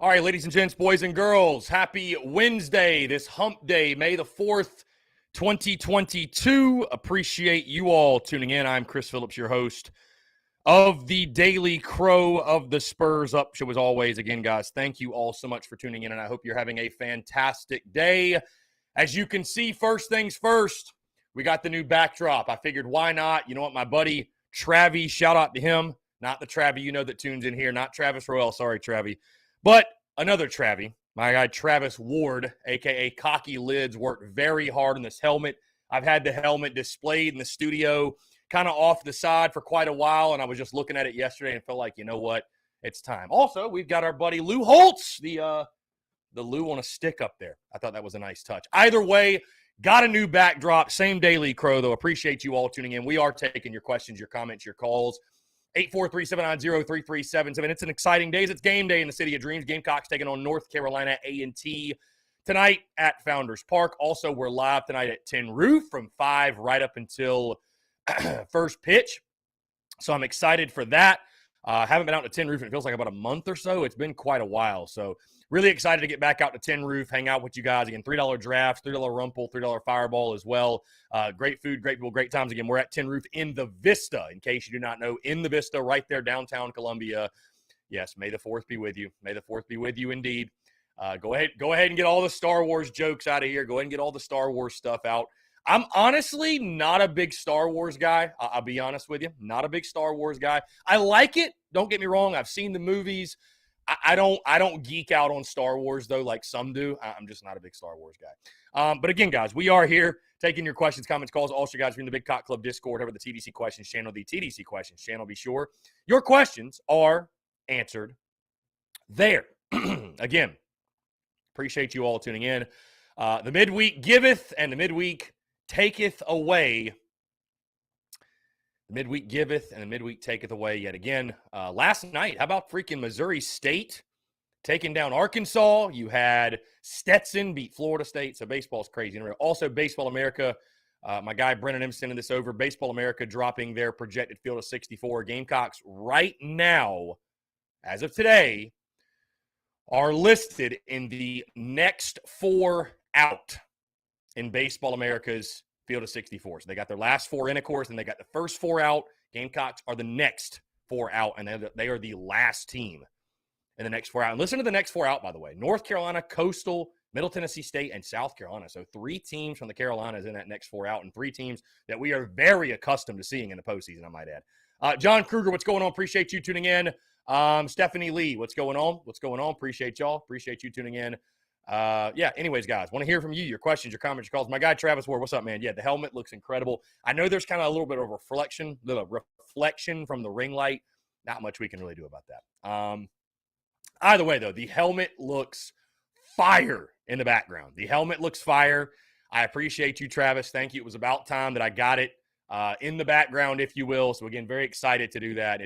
All right, ladies and gents, boys and girls, happy Wednesday, this hump day, May the 4th, 2022. Appreciate you all tuning in. I'm Chris Phillips, your host of the Daily Crow of the Spurs Up Show. As always, again, guys, thank you all so much for tuning in, and I hope you're having a fantastic day. As you can see, first things first, we got the new backdrop. I figured, why not? You know what, my buddy Travie, shout out to him. Not the Travie you know that tunes in here, not Travis Royal, sorry, Travie. But another Travie, my guy Travis Ward, a.k.a. Cocky Lids, worked very hard on this helmet. I've had the helmet displayed in the studio, kind of off the side for quite a while, and I was just looking at it yesterday and felt like, you know what, it's time. Also, we've got our buddy Lou Holtz, the Lou on a stick up there. I thought that was a nice touch. Either way, got a new backdrop, same Daily Crow, though. Appreciate you all tuning in. We are taking your questions, your comments, your calls. 843-790-3377. It's an exciting day. It's game day in the City of Dreams. Gamecocks taking on North Carolina A&T tonight at Founders Park. Also, we're live tonight at Tin Roof from 5 right up until first pitch. So I'm excited for that. Haven't been out to Tin Roof, and it feels like about a month or so. It's been quite a while. So really excited to get back out to Tin Roof, hang out with you guys. Again, $3 drafts, $3 Rumple, $3 Fireball as well. Great food, great people, great times. Again, we're at Tin Roof in the Vista, in case you do not know, in the Vista right there downtown Columbia. Yes, may the 4th be with you. May the 4th be with you indeed. Go ahead and get all the Star Wars jokes out of here. Go ahead and get all the Star Wars stuff out. I'm honestly not a big Star Wars guy. I'll be honest with you. Not a big Star Wars guy. I like it. Don't get me wrong. I've seen the movies. I don't geek out on Star Wars, though, like some do. I'm just not a big Star Wars guy. But again, guys, we are here taking your questions, comments, calls. Also, guys, if you're in the Big Cock Club Discord, over the TDC Questions channel, the TDC Questions channel, be sure your questions are answered there. Again, appreciate you all tuning in. The midweek giveth and the midweek taketh away. The midweek giveth and the midweek taketh away yet again. Last night, how about freaking Missouri State taking down Arkansas? You had Stetson beat Florida State, so baseball's crazy. Also, Baseball America, my guy Brennan M sending this over. Baseball America dropping their projected field of 64. Gamecocks right now, as of today, are listed in the next 4 out in Baseball America's field of 64. So they got their last 4 in, of course, and they got the first 4 out. Gamecocks are the next 4 out, and they are the last team in the next 4 out. And listen to the next 4 out, by the way. North Carolina, Coastal, Middle Tennessee State, and South Carolina. So 3 teams from the Carolinas in that next 4 out, and 3 teams that we are very accustomed to seeing in the postseason, I might add. John Kruger, what's going on? Appreciate you tuning in. Stephanie Lee, what's going on? What's going on? Appreciate y'all. Appreciate you tuning in. Anyways, guys, want to hear from you, your questions, your comments, your calls. My guy, Travis Ward, what's up, man? Yeah, the helmet looks incredible. I know there's kind of a little bit of reflection from the ring light. Not much we can really do about that. Either way, though, the helmet looks fire in the background. The helmet looks fire. I appreciate you, Travis. Thank you. It was about time that I got it in the background, if you will. So, again, very excited to do that.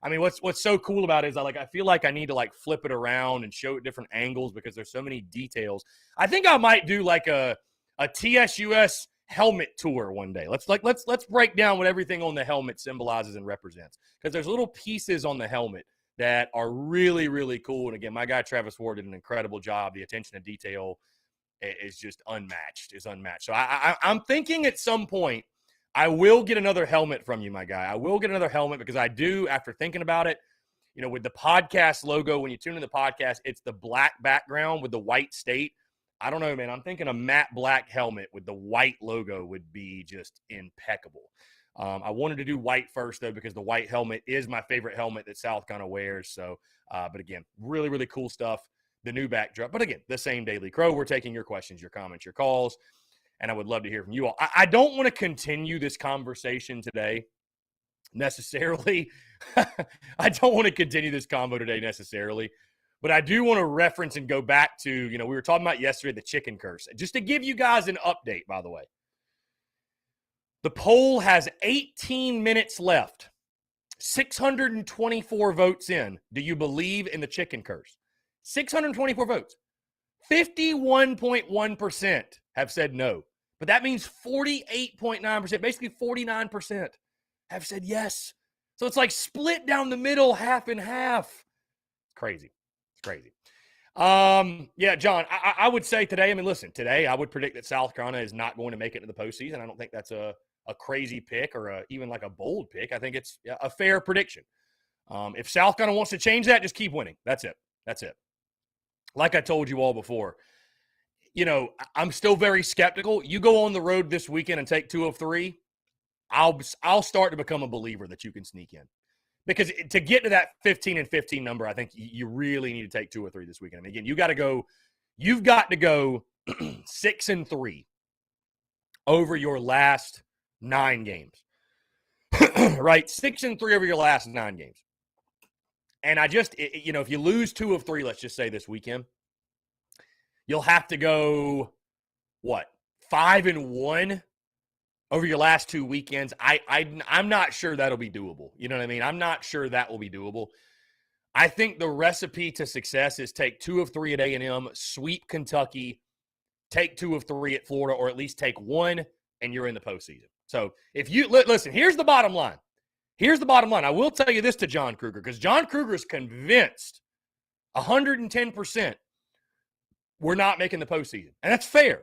What's so cool about it is I feel like I need to flip it around and show it different angles because there's so many details. I think I might do a TSUS helmet tour one day. Let's break down what everything on the helmet symbolizes and represents, because there's little pieces on the helmet that are really, really cool. And again, my guy Travis Ward did an incredible job. The attention to detail is just unmatched. So I'm thinking at some point I will get another helmet from you, my guy. I will get another helmet because I do, after thinking about it, with the podcast logo, when you tune in the podcast, it's the black background with the white state. I don't know, man. I'm thinking a matte black helmet with the white logo would be just impeccable. I wanted to do white first, though, because the white helmet is my favorite helmet that South Carolina wears. So, but again, really, really cool stuff. The new backdrop. But again, the same Daily Crow. We're taking your questions, your comments, your calls. And I would love to hear from you all. I don't want to continue this conversation today necessarily. I don't want to continue this convo today necessarily. But I do want to reference and go back to, we were talking about yesterday, the chicken curse. Just to give you guys an update, by the way. The poll has 18 minutes left. 624 votes in. Do you believe in the chicken curse? 624 votes. 51.1% have said no. But that means 48.9%, basically 49% have said yes. So it's split down the middle, half and half. It's crazy. Yeah, John, I would say today, I mean, listen, today I would predict that South Carolina is not going to make it to the postseason. I don't think that's a crazy pick or even like a bold pick. I think it's a fair prediction. If South Carolina wants to change that, just keep winning. That's it. That's it. Like I told you all before, I'm still very skeptical. You go on the road this weekend and take 2 of 3, I'll start to become a believer that you can sneak in. Because to get to that 15-15 number, I think you really need to take 2 or 3 this weekend. I mean, again, you've got to go 6-3 over your last 9 games. Right? 6-3 over your last 9 games. And if you lose 2 of 3, let's just say this weekend, you'll have to go, 5-1 over your last 2 weekends. I'm not sure that'll be doable. You know what I mean? I'm not sure that will be doable. I think the recipe to success is take 2 of 3 at A&M, sweep Kentucky, take 2 of 3 at Florida, or at least take 1, and you're in the postseason. So if you listen, here's the bottom line. Here's the bottom line. I will tell you this to John Kruger, because John Kruger is convinced 110% we're not making the postseason. And that's fair.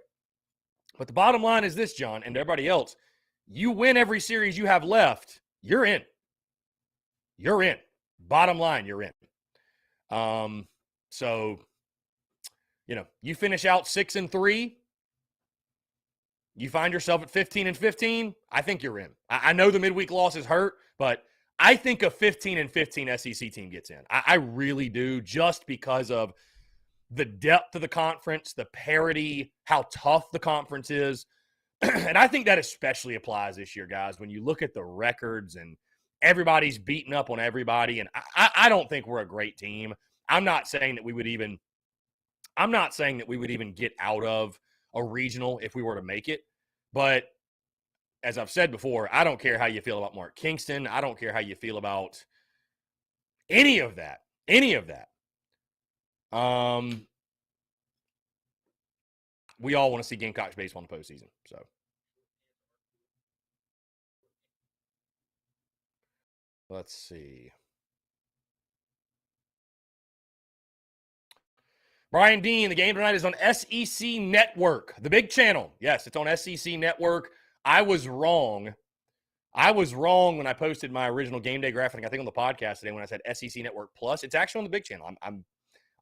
But the bottom line is this, John, and everybody else, you win every series you have left, you're in. You're in. Bottom line, you're in. So, you finish out 6-3, you find yourself at 15-15, I think you're in. I know the midweek losses hurt, but I think a 15-15 SEC team gets in. I really do, just because of the depth of the conference, the parity, how tough the conference is. And I think that especially applies this year, guys, when you look at the records and everybody's beating up on everybody. And I don't think we're a great team. I'm not saying that we would even get out of a regional if we were to make it. But as I've said before, I don't care how you feel about Mark Kingston. I don't care how you feel about any of that. We all want to see Gamecocks baseball in the postseason. So let's see. Brian Dean, the game tonight is on SEC Network, the big channel. Yes, it's on SEC Network. I was wrong when I posted my original game day graphic, I think on the podcast today, when I said SEC Network Plus. It's actually on the big channel. I'm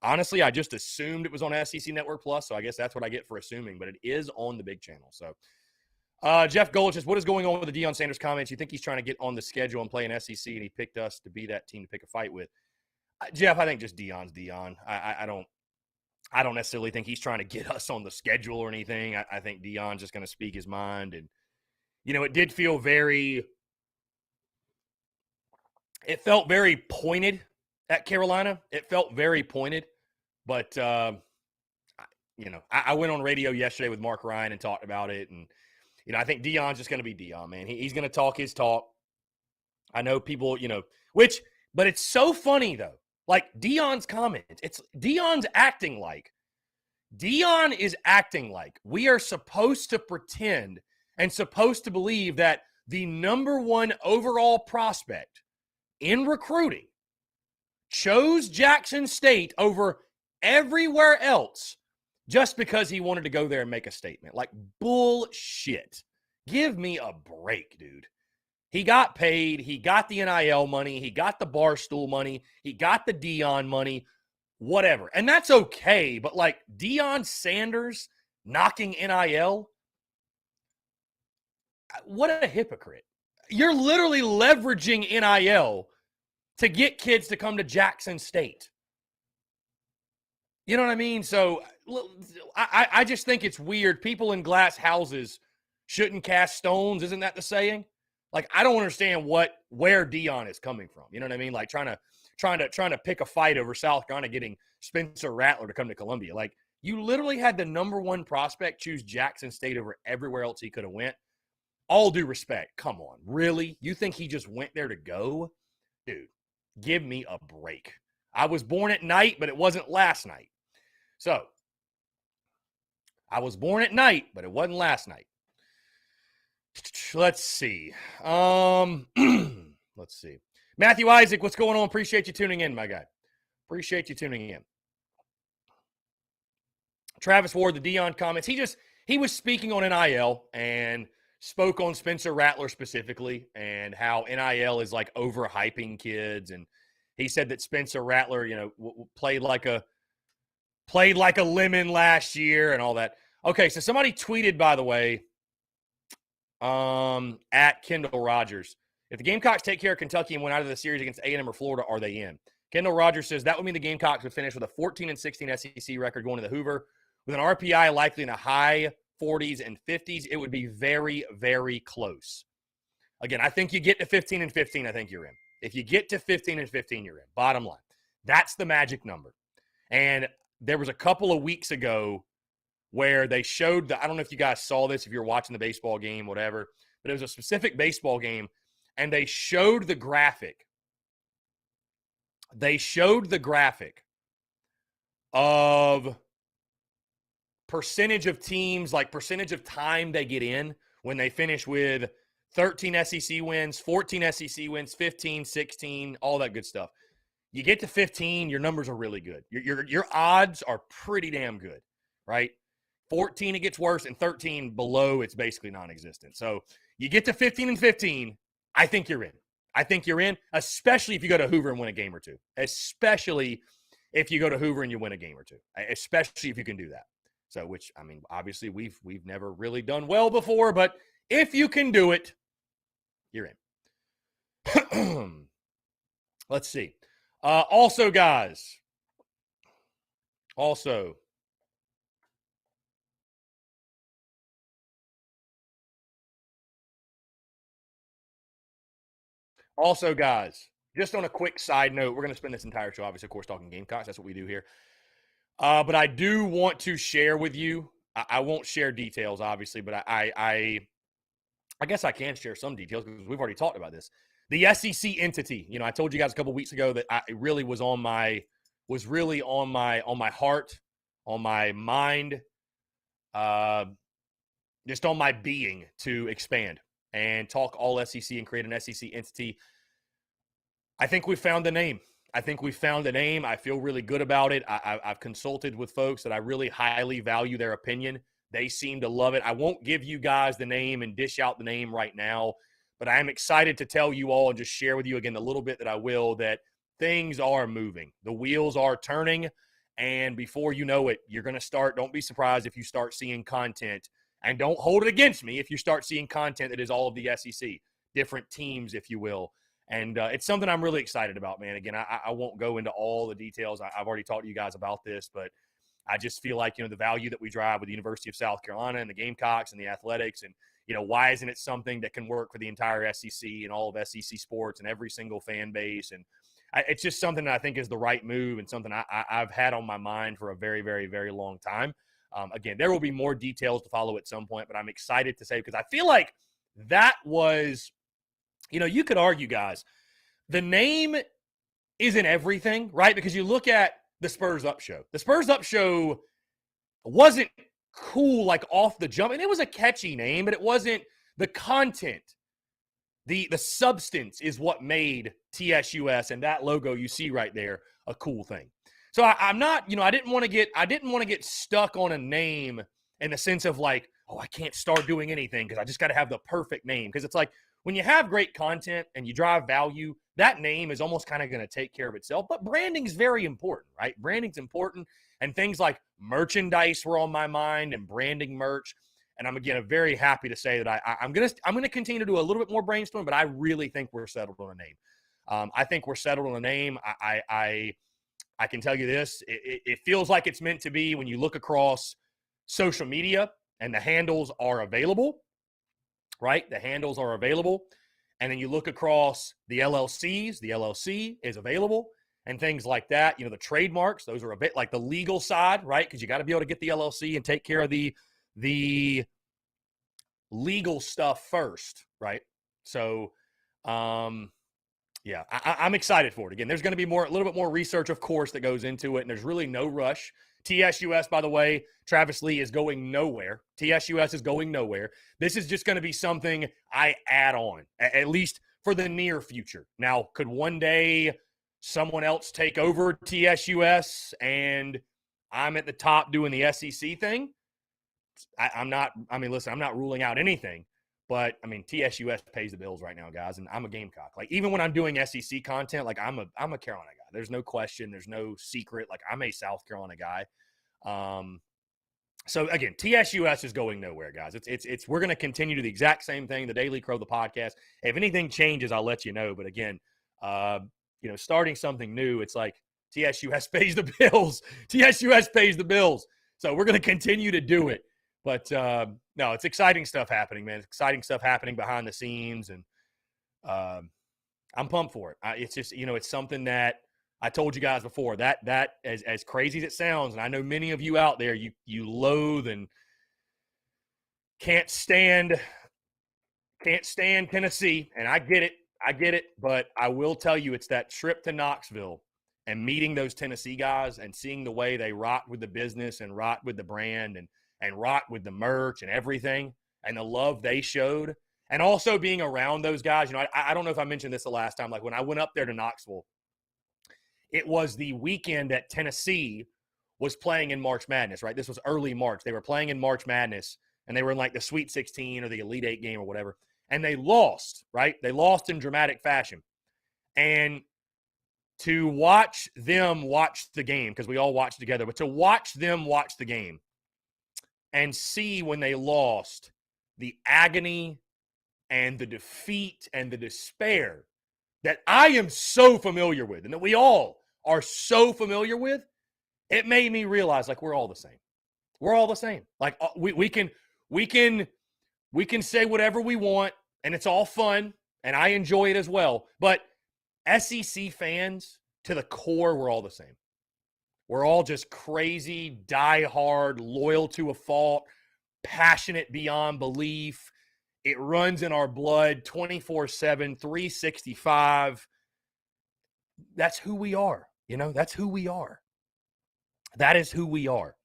honestly, I just assumed it was on SEC Network Plus, so I guess that's what I get for assuming, but it is on the big channel. So Jeff Golich says, what is going on with the Deion Sanders comments? You think he's trying to get on the schedule and play in SEC, and he picked us to be that team to pick a fight with? Jeff, I think just Deion's Deion. I don't necessarily think he's trying to get us on the schedule or anything. I think Deion's just going to speak his mind. And, it did feel it felt very pointed at Carolina. It felt very pointed. But, I went on radio yesterday with Mark Ryan and talked about it. And, I think Deion's just going to be Deion, man. He's going to talk his talk. I know people, but it's so funny, though. Like Deion's comments, Deion is acting like we are supposed to pretend and supposed to believe that the number 1 overall prospect in recruiting chose Jackson State over everywhere else just because he wanted to go there and make a statement. Like, bullshit. Give me a break, dude. He got paid. He got the NIL money. He got the Barstool money. He got the Deion money, whatever. And that's okay. But like Deion Sanders knocking NIL, what a hypocrite. You're literally leveraging NIL to get kids to come to Jackson State. You know what I mean? So I just think it's weird. People in glass houses shouldn't cast stones. Isn't that the saying? Like, I don't understand where Deion is coming from. You know what I mean? Like trying to pick a fight over South Carolina getting Spencer Rattler to come to Columbia. Like, you literally had the number 1 prospect choose Jackson State over everywhere else he could have went. All due respect. Come on. Really? You think he just went there to go? Dude, give me a break. I was born at night, but it wasn't last night. So, I was born at night, but it wasn't last night. Let's see. Let's see. Matthew Isaac, what's going on? Appreciate you tuning in, my guy. Appreciate you tuning in. Travis Ward, the Deion comments, he was speaking on NIL and spoke on Spencer Rattler specifically and how NIL is like overhyping kids. And he said that Spencer Rattler, played like a lemon last year and all that. Okay, so somebody tweeted, by the way, at Kendall Rogers, if the Gamecocks take care of Kentucky and win out of the series against A&M or Florida, are they in? Kendall Rogers says that would mean the Gamecocks would finish with a 14-16 SEC record going to the Hoover with an RPI likely in the high 40s and 50s. It would be very, very close. Again, I think you get to 15-15, I think you're in. If you get to 15-15, you're in. Bottom line. That's the magic number. And there was a couple of weeks ago where they showed I don't know if you guys saw this, if you're watching the baseball game, whatever, but it was a specific baseball game, and they showed the graphic. They showed the graphic of percentage of teams, like percentage of time they get in when they finish with 13 SEC wins, 14 SEC wins, 15, 16, all that good stuff. You get to 15, your numbers are really good. Your odds are pretty damn good, right? 14, it gets worse, and 13 below, it's basically non-existent. So you get to 15-15, I think you're in. I think you're in, especially if you go to Hoover and win a game or two. Especially if you go to Hoover and you win a game or two. Especially if you can do that. So, which, I mean, obviously we've never really done well before, but if you can do it, you're in. Let's see. Also, guys. Also, guys, just on a quick side note, we're going to spend this entire show, obviously, of course, talking Gamecocks. That's what we do here. But I do want to share with you. I won't share details, obviously, but I guess I can share some details because we've already talked about this. The SEC entity. I told you guys a couple weeks ago that it really was on my heart, on my mind, just on my being to expand and talk all SEC and create an SEC entity. I think we found the name. I feel really good about it. I've consulted with folks that I really highly value their opinion. They seem to love it. I won't give you guys the name and dish out the name right now, but I am excited to tell you all and just share with you again the little bit that I will, that things are moving. The wheels are turning, and before you know it, you're going to start. Don't be surprised if you start seeing content, and don't hold it against me if you start seeing content that is all of the SEC, different teams, if you will. And it's something I'm really excited about, man. Again, I won't go into all the details. I've already talked to you guys about this, but I just feel like, the value that we drive with the University of South Carolina and the Gamecocks and the athletics, and, why isn't it something that can work for the entire SEC and all of SEC sports and every single fan base? And it's just something that I think is the right move and something I've had on my mind for a very, very, very long time. Again, there will be more details to follow at some point, but I'm excited to say, because I feel like that was – you could argue, guys, the name isn't everything, right? Because you look at the Spurs Up Show. The Spurs Up Show wasn't cool, like off the jump. And it was a catchy name, but it wasn't the content. The substance is what made TSUS and that logo you see right there a cool thing. So I'm not, I didn't want to get stuck on a name in the sense of like, oh, I can't start doing anything because I just got to have the perfect name. Because it's like, when you have great content and you drive value, that name is almost kind of going to take care of itself. But branding is very important, right? Branding's important. And things like merchandise were on my mind and branding merch. And I'm, again, very happy to say that I'm going to continue to do a little bit more brainstorming, but I really think we're settled on a name. I think we're settled on a name. I can tell you this. It feels like it's meant to be when you look across social media and the handles are available. Right? The handles are available. And then you look across the LLCs, the LLC is available, and things like that. The trademarks, those are a bit like the legal side, right? Because you got to be able to get the LLC and take care of the legal stuff first, right? So, yeah, I'm excited for it. Again, there's going to be a little bit more research, of course, that goes into it, and there's really no rush. TSUS, by the way, Travis Lee is going nowhere. TSUS is going nowhere. This is just going to be something I add on, at least for the near future. Now, could one day someone else take over TSUS and I'm at the top doing the SEC thing, I'm not ruling out anything. But, I mean, TSUS pays the bills right now, guys, and I'm a Gamecock. Like, even when I'm doing SEC content, like, I'm a Carolina guy. There's no question. There's no secret. Like, I'm a South Carolina guy. So, again, TSUS is going nowhere, guys. It's we're going to continue to do the exact same thing, the Daily Crow, the podcast. If anything changes, I'll let you know. But, again, starting something new, it's like TSUS pays the bills. TSUS pays the bills. So, we're going to continue to do it. But, no, it's exciting stuff happening, man. It's exciting stuff happening behind the scenes, and I'm pumped for it. It's just, it's something that I told you guys before, that as crazy as it sounds, and I know many of you out there, you loathe and can't stand Tennessee, and I get it, but I will tell you, it's that trip to Knoxville and meeting those Tennessee guys and seeing the way they rock with the business and rock with the brand and rock with the merch and everything, and the love they showed, and also being around those guys. I don't know if I mentioned this the last time. Like, when I went up there to Knoxville, it was the weekend that Tennessee was playing in March Madness, right? This was early March. They were playing in March Madness, and they were in like the Sweet 16 or the Elite 8 game or whatever, and they lost, right? They lost in dramatic fashion. And to watch them watch the game, because we all watched together, but to watch them watch the game and see when they lost the agony and the defeat and the despair that I am so familiar with and that we all are so familiar with, it made me realize, like, we're all the same. We're all the same. Like, we can say whatever we want, and it's all fun, and I enjoy it as well. But SEC fans, to the core, we're all the same. We're all just crazy, diehard, loyal to a fault, passionate beyond belief. It runs in our blood 24/7, 365. That's who we are. That's who we are. That is who we are.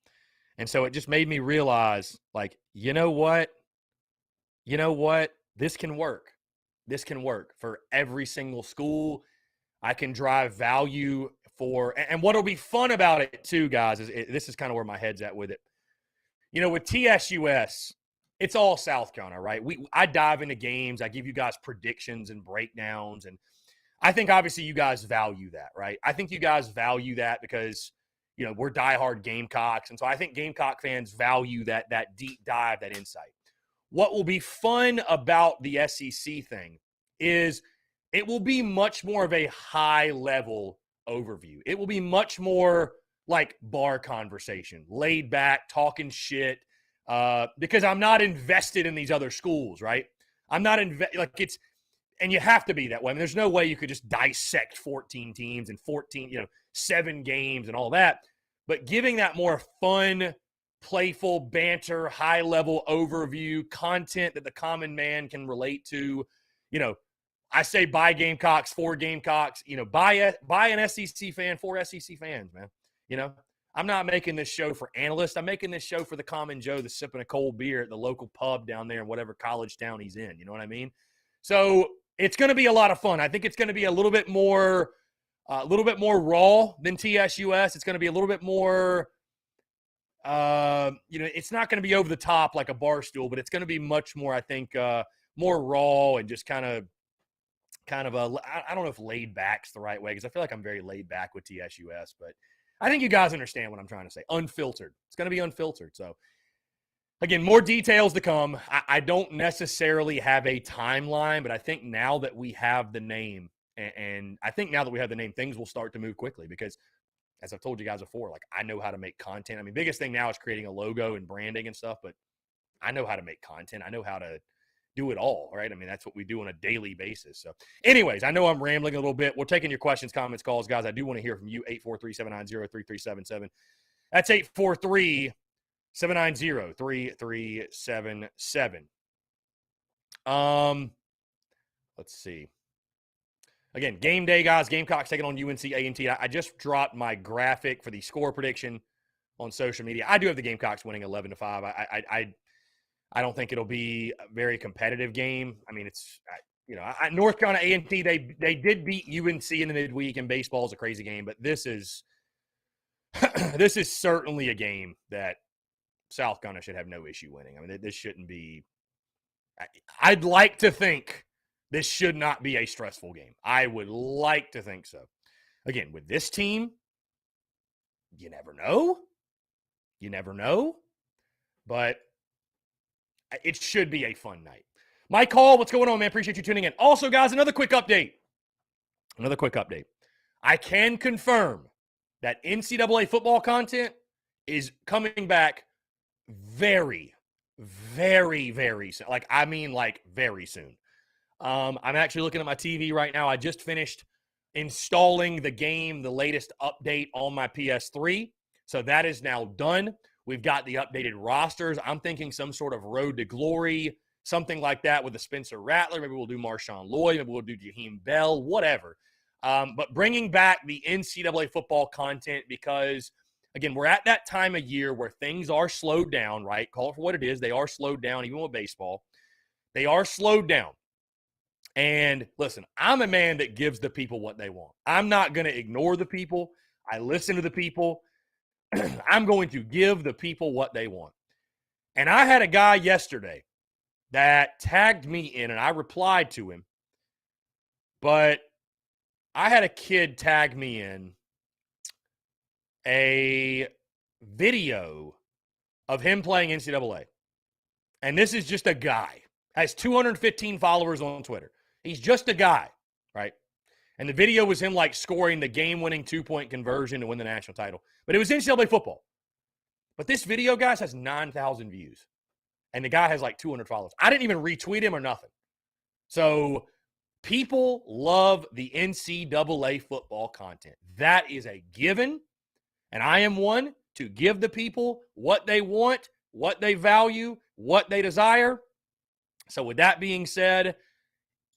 And so it just made me realize, like, you know what? This can work. This can work for every single school. I can drive value for, and what'll be fun about it too, guys, is this is kind of where my head's at with it. With TSUS, it's all South Carolina, right? I dive into games. I give you guys predictions and breakdowns. And I think obviously you guys value that, right? I think you guys value that because, we're diehard Gamecocks. And so I think Gamecock fans value that deep dive, that insight. What will be fun about the SEC thing is it will be much more of a high level overview. It will be much more like bar conversation, laid back, talking shit, because I'm not invested in these other schools, right? I'm not and you have to be that way. I mean, there's no way you could just dissect 14 teams and 7 games and all that. But giving that more fun, playful banter, high-level overview, content that the common man can relate to, I say buy Gamecocks, for Gamecocks, buy an SEC fan, for SEC fans, man. I'm not making this show for analysts. I'm making this show for the common Joe that's sipping a cold beer at the local pub down there in whatever college town he's in. You know what I mean? So it's going to be a lot of fun. I think it's going to be a little bit more raw than TSUS. It's going to be a little bit more, it's not going to be over the top like a bar stool, but it's going to be much more, I think, more raw and just kind of I don't know if laid back's the right way, because I feel like I'm very laid back with TSUS, but I think you guys understand what I'm trying to say. Unfiltered. It's going to be unfiltered. So, again, more details to come. I don't necessarily have a timeline, but I think now that we have the name, and I think now that we have the name, things will start to move quickly because, as I've told you guys before, like, I know how to make content. I mean, biggest thing now is creating a logo and branding and stuff, but I know how to make content. I know how to do it all, right? I mean, that's what we do on a daily basis. So anyways, I know I'm rambling a little bit. We're taking your questions, comments, calls. Guys, I do want to hear from you, 843-790-3377. That's 843-790-3377. Let's see. Again, game day, guys. Gamecocks taking on Ncaa. I just dropped my graphic for the score prediction on social media. I do have the Gamecocks winning 11-5. I don't think it'll be a very competitive game. I mean, it's North Carolina A&T, they did beat UNC in the midweek, and baseball is a crazy game. But this is this is certainly a game that South Carolina should have no issue winning. I mean, this shouldn't be. I'd like to think this should not be a stressful game. I would like to think so. Again, with this team, you never know. You never know. But it should be a fun night. Mike Hall, what's going on, man? Appreciate you tuning in. Also, guys, another quick update. I can confirm that NCAA football content is coming back very, very, very soon. Like very soon. I'm actually looking at my TV right now. I just finished installing the latest update on my PS3. So that is now done. We've got the updated rosters. I'm thinking some sort of Road to Glory, something like that with a Spencer Rattler. Maybe we'll do Marshawn Lloyd. Maybe we'll do Jaheim Bell, whatever. But bringing back the NCAA football content because, again, we're at that time of year where things are slowed down, right? Call it for what it is. They are slowed down, even with baseball. They are slowed down. And listen, I'm a man that gives the people what they want. I'm not going to ignore the people. I listen to the people. I'm going to give the people what they want. And I had a guy yesterday that tagged me in, and I replied to him. But I had a kid tag me in a video of him playing NCAA. And this is just a guy. Has 215 followers on Twitter. He's just a guy, right? And the video was him like scoring the game-winning 2-point conversion to win the national title. But it was NCAA football. But this video, guys, has 9,000 views. And the guy has like 200 followers. I didn't even retweet him or nothing. So people love the NCAA football content. That is a given. And I am one to give the people what they want, what they value, what they desire. So with that being said,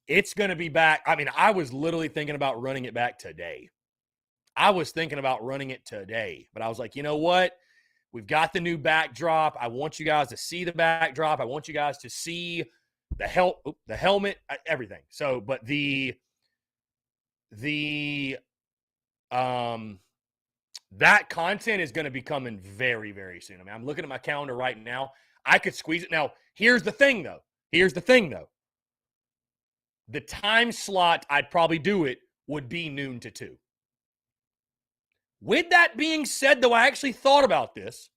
it's going to be back. I mean, I was literally thinking about running it back today. But I was like, you know what? We've got the new backdrop. I want you guys to see the backdrop. I want you guys to see the helmet, everything. So, but that content is going to be coming very, very soon. I mean, I'm looking at my calendar right now. I could squeeze it. Now, here's the thing, though. The time slot I'd probably do it would be noon to 2. With that being said, though, I actually thought about this.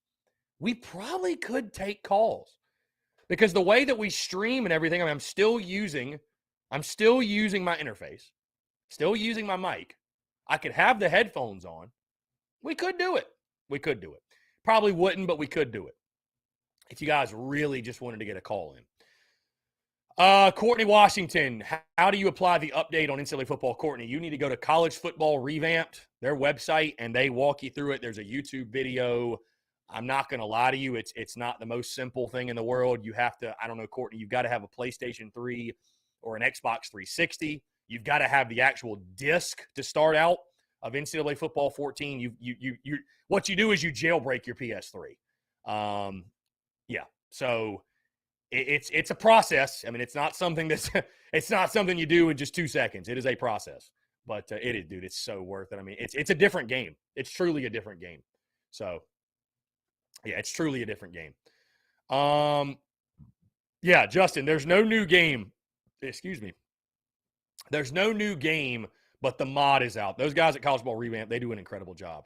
We probably could take calls because the way that we stream and everything, I mean, I'm still using my interface, still using my mic. I could have the headphones on. We could do it. Probably wouldn't, but we could do it if you guys really just wanted to get a call in. Courtney Washington, how do you apply the update on NCAA football? Courtney, you need to go to College Football Revamped, their website, and they walk you through it. There's a YouTube video. I'm not going to lie to you. It's not the most simple thing in the world. You have to, I don't know, Courtney, you've got to have a PlayStation 3 or an Xbox 360. You've got to have the actual disc to start out of NCAA Football 14. You what you do is you jailbreak your PS3. Yeah. So it's a process. I mean, it's not something you do in just 2 seconds. It is a process, but it is, dude. It's so worth it. I mean, it's a different game. It's truly a different game. So, yeah, it's truly a different game. Yeah, Justin, there's no new game. Excuse me. There's no new game, but the mod is out. Those guys at College Ball Revamp, they do an incredible job.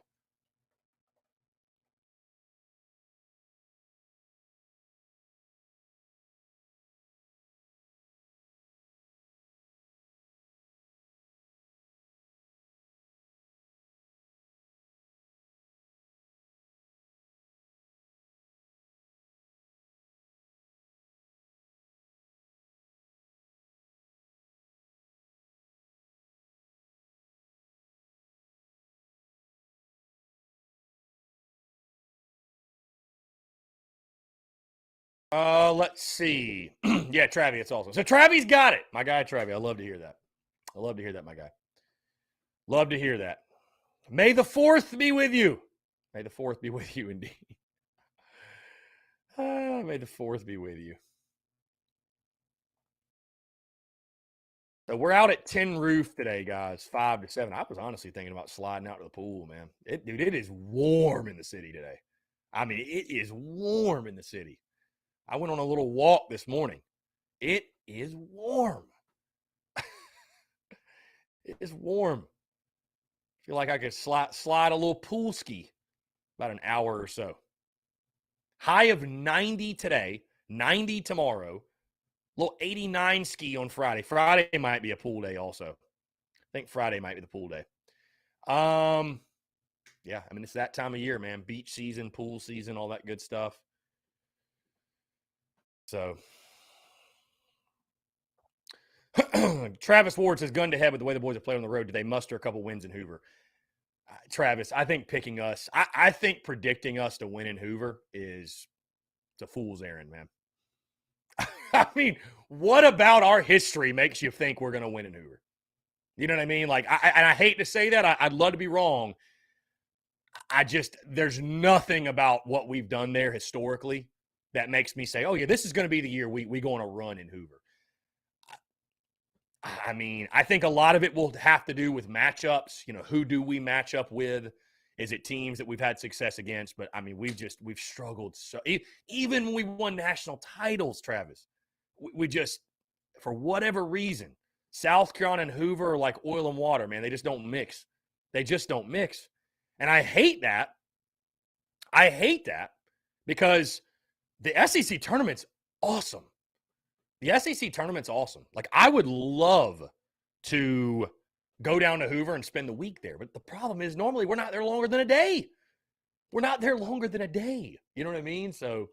Let's see. Yeah, Travie, it's awesome. So Travie's got it. My guy, Travie. I love to hear that. My guy. Love to hear that. May the 4th be with you. May the 4th be with you indeed. May the 4th be with you. So we're out at Tin Roof today, guys, 5 to 7. I was honestly thinking about sliding out to the pool, man. Dude, it is warm in the city today. I mean, it is warm in the city. I went on a little walk this morning. It is warm. It is warm. I feel like I could slide a little pool ski about an hour or so. High of 90 today, 90 tomorrow. Little 89 ski on Friday. Friday might be a pool day also. I think Friday might be the pool day. Yeah, I mean, it's that time of year, man. Beach season, pool season, all that good stuff. So, Travis Ward says, gun to head with the way the boys have played on the road. Do they muster a couple wins in Hoover? Travis, I think picking us, I think predicting us to win in Hoover is it's a fool's errand, man. I mean, what about our history makes you think we're going to win in Hoover? You know what I mean? Like, I hate to say that. I'd love to be wrong. There's nothing about what we've done there historically that makes me say, oh, yeah, this is going to be the year we go on a run in Hoover. I mean, I think a lot of it will have to do with matchups. You know, who do we match up with? Is it teams that we've had success against? But, I mean, we've struggled. So even when we won national titles, Travis, we just, for whatever reason, South Carolina and Hoover are like oil and water, man. They just don't mix. They just don't mix. And I hate that. I hate that because the SEC tournament's awesome. The SEC tournament's awesome. Like, I would love to go down to Hoover and spend the week there. But the problem is normally we're not there longer than a day. We're not there longer than a day. You know what I mean? So,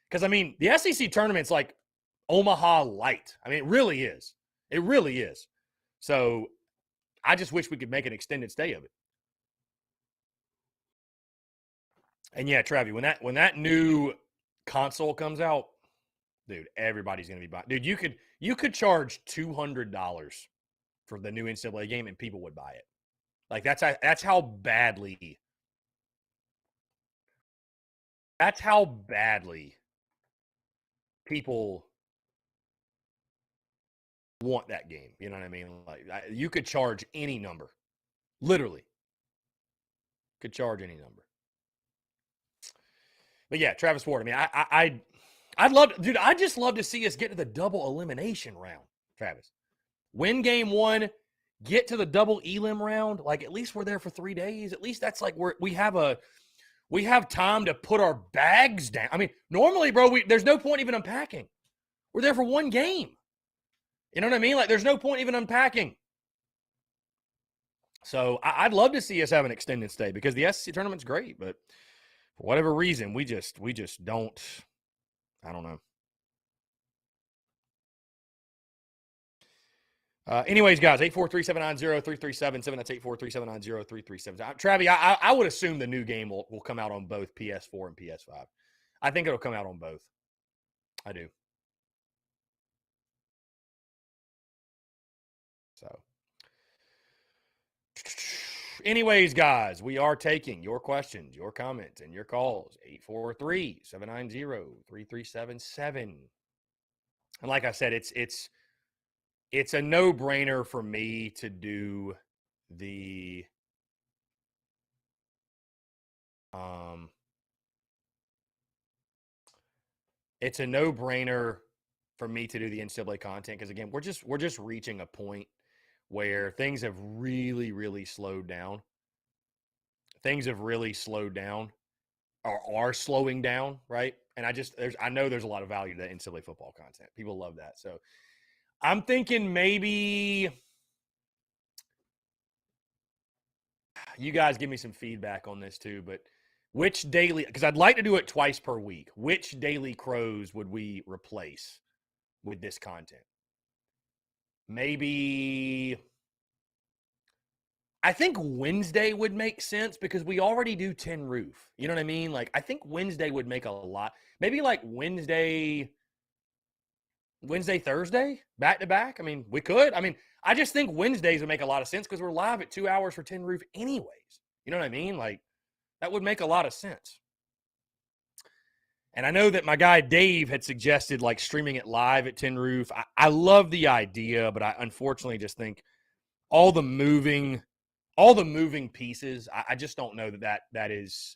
because, I mean, the SEC tournament's like Omaha light. I mean, it really is. It really is. So, I just wish we could make an extended stay of it. And yeah, Travi, when that new console comes out, dude, everybody's gonna be buying. Dude, you could charge $200 for the new NCAA game, and people would buy it. Like that's how badly people want that game. You know what I mean? Like you could charge any number, literally. Could charge any number. But yeah, Travis Ward. I mean, I'd love, dude. I'd just love to see us get to the double elimination round, Travis. Win game one, get to the double elim round. Like at least we're there for 3 days. At least that's like we have time to put our bags down. I mean, normally, bro, there's no point even unpacking. We're there for one game. You know what I mean? Like there's no point even unpacking. So I'd love to see us have an extended stay because the SEC tournament's great, but for whatever reason, we just don't. I don't know. Anyways, guys, 843-790-3377. That's 843-790-3377. Travi, I would assume the new game will come out on both PS4 and PS5. I think it'll come out on both. I do. So, anyways, guys, we are taking your questions, your comments, and your calls. 843-790-3377. And like I said, it's a no-brainer for me to do the it's a no-brainer for me to do the NCAA content because again, we're just reaching a point where things have really, really slowed down. Things have really slowed down or are slowing down, right? And I know there's a lot of value to that NCAA football content. People love that. So I'm thinking maybe you guys give me some feedback on this too, but which daily, because I'd like to do it twice per week, which Daily Crows would we replace with this content? Maybe, I think Wednesday would make sense because we already do Tin Roof. You know what I mean? Like, I think Wednesday would make a lot. Maybe like Wednesday, Thursday, back to back. I mean, we could. I mean, I just think Wednesdays would make a lot of sense because we're live at 2 hours for Tin Roof anyways. You know what I mean? Like, that would make a lot of sense. And I know that my guy Dave had suggested like streaming it live at Tin Roof. I love the idea, but I unfortunately just think all the moving pieces, I just don't know that is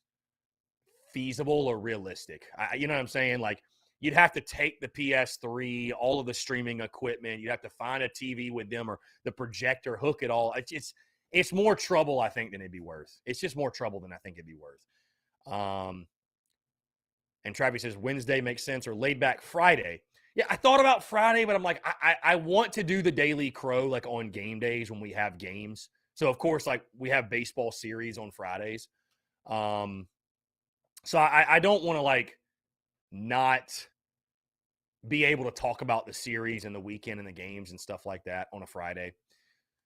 feasible or realistic. You know what I'm saying? Like, you'd have to take the PS3, all of the streaming equipment. You'd have to find a TV with them or the projector, hook it all. It's more trouble, I think, than it'd be worth. It's just more trouble than I think it'd be worth. And Travis says Wednesday makes sense or laid back Friday. Yeah, I thought about Friday, but I'm like, I want to do the Daily Crow like on game days when we have games. So, of course, like we have baseball series on Fridays. So I don't want to like not be able to talk about the series and the weekend and the games and stuff like that on a Friday.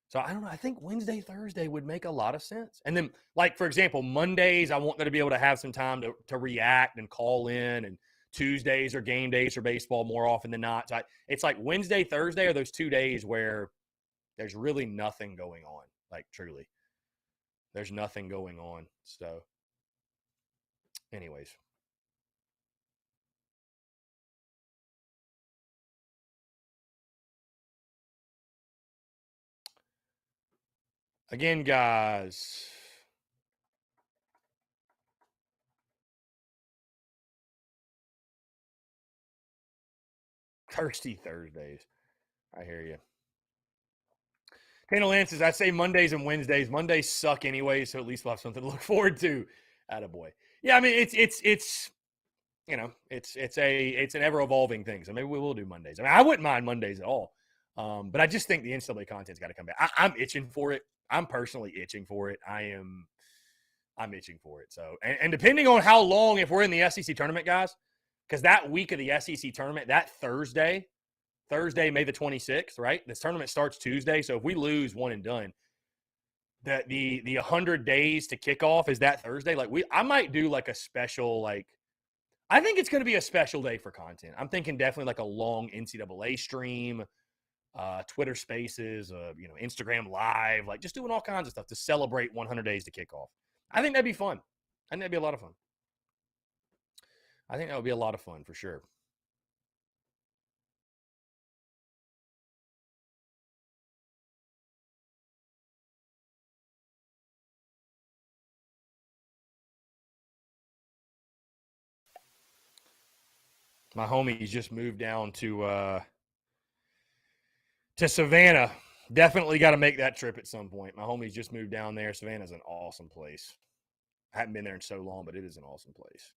So I don't know. I think Wednesday, Thursday would make a lot of sense. And then, like, for example, Mondays, I want them to be able to have some time to react and call in. And Tuesdays are game days for baseball more often than not. So it's like Wednesday, Thursday are those 2 days where there's really nothing going on. Like, truly. There's nothing going on. So, anyways. Again, guys. Thirsty Thursdays. I hear you. Kendall Lance says, I say Mondays and Wednesdays. Mondays suck anyway, so at least we'll have something to look forward to. Attaboy. Yeah, I mean, it's you know, it's an ever evolving thing. So maybe we will do Mondays. I mean, I wouldn't mind Mondays at all. But I just think the NCAA content's got to come back. I'm itching for it. I'm personally itching for it. I'm itching for it. So, and depending on how long, if we're in the SEC tournament, guys, because that week of the SEC tournament, that Thursday, May the 26th, right? This tournament starts Tuesday. So if we lose one and done, the 100 days to kick off is that Thursday. Like I might do like a special, like, I think it's going to be a special day for content. I'm thinking definitely like a long NCAA stream, Twitter Spaces, Instagram Live, like just doing all kinds of stuff to celebrate 100 days to kick off. I think that'd be fun. I think that'd be a lot of fun. I think that would be a lot of fun for sure. My homies just moved down to Savannah. Definitely got to make that trip at some point. My homies just moved down there. Savannah's an awesome place. I haven't been there in so long, but it is an awesome place.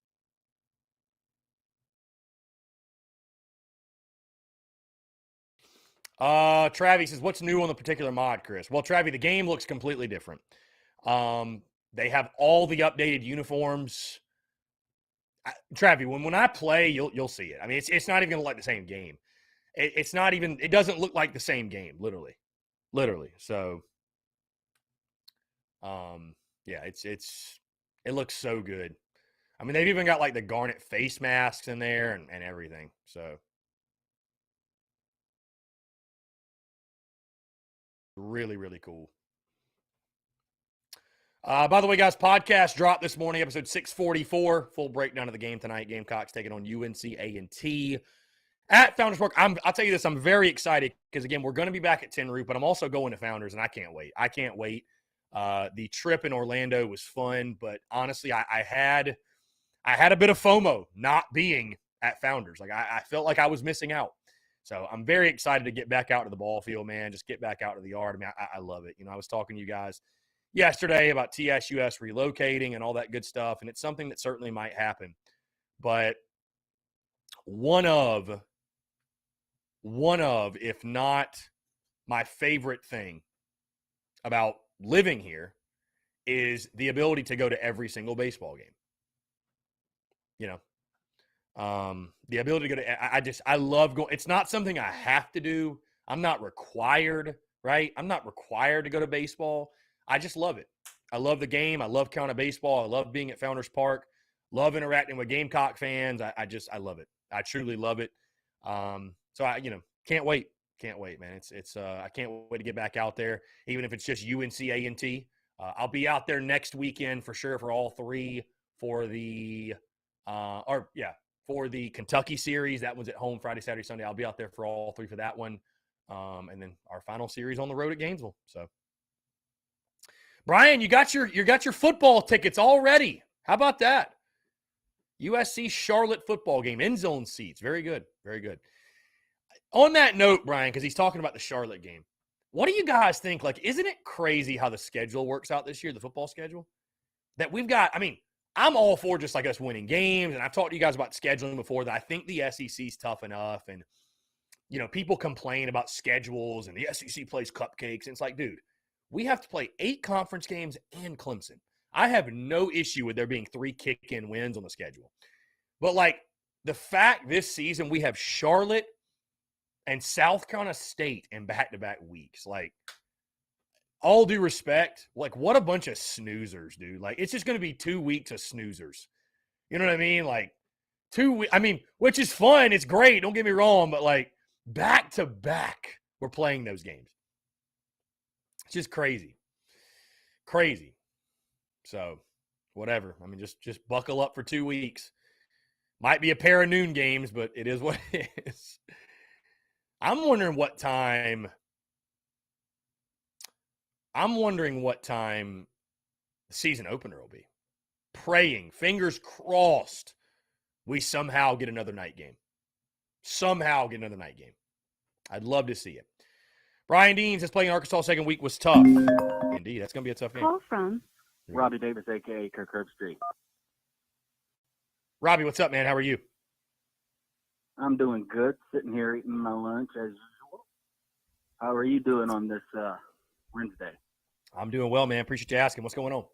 Travis says, what's new on the particular mod, Chris? Well, Travis, the game looks completely different. They have all the updated uniforms. Travis, when I play, you'll see it. I mean, it's not even going to look like the same game. It's not even. It doesn't look like the same game, literally. So, yeah, it looks so good. I mean, they've even got like the garnet face masks in there and everything. So, really, really cool. By the way, guys, podcast dropped this morning, episode 644. Full breakdown of the game tonight. Gamecocks taking on Ncaa at Founders Park. I'll tell you this, I'm very excited because, again, we're going to be back at Tin Roof, but I'm also going to Founders, and I can't wait. The trip in Orlando was fun, but honestly, I had a bit of FOMO not being at Founders. Like, I felt like I was missing out. So I'm very excited to get back out to the ball field, man. Just get back out to the yard. I mean, I love it. I was talking to you guys yesterday about TSUS relocating and all that good stuff, and it's something that certainly might happen. But one of, if not my favorite thing about living here is the ability to go to every single baseball game. The ability to go to, I love going. It's not something I have to do. I'm not required, right? I'm not required to go to baseball. I just love it. I love the game. I love Kona baseball. I love being at Founders Park. Love interacting with Gamecock fans. I love it. I truly love it. So I can't wait. Can't wait, man. I can't wait to get back out there, even if it's just UNC A&T. I'll be out there next weekend for sure for all three for the for the Kentucky series. That one's at home Friday, Saturday, Sunday. I'll be out there for all three for that one. And then our final series on the road at Gainesville. So, Brian, you got your football tickets already. How about that? USC Charlotte football game, end zone seats. Very good. Very good. On that note, Brian, because he's talking about the Charlotte game, what do you guys think? Like, isn't it crazy how the schedule works out this year, the football schedule? That we've got, I mean, I'm all for just like us winning games, and I've talked to you guys about scheduling before that I think the SEC's tough enough, and, you know, people complain about schedules, and the SEC plays cupcakes, and it's like, dude, we have to play 8 conference games and Clemson. I have no issue with there being 3 kick-in wins on the schedule. But, like, the fact this season we have Charlotte and South Carolina State in back-to-back weeks, like, all due respect, like, what a bunch of snoozers, dude. Like, it's just going to be 2 weeks of snoozers. You know what I mean? Like, 2 weeks, I mean, which is fun. It's great. Don't get me wrong. But, like, back-to-back, we're playing those games. It's just crazy. Crazy. So, whatever. I mean, just buckle up for 2 weeks. Might be a pair of noon games, but it is what it is. I'm wondering what time the season opener will be. Praying, fingers crossed, we somehow get another night game. I'd love to see it. Brian Deans is playing Arkansas second week was tough. Indeed, that's going to be a tough game. Call from Robbie Davis, a.k.a. Kirk Herbstreit. Robbie, what's up, man? How are you? I'm doing good, sitting here eating my lunch as usual. How are you doing on this Wednesday? I'm doing well, man. Appreciate you asking. What's going on?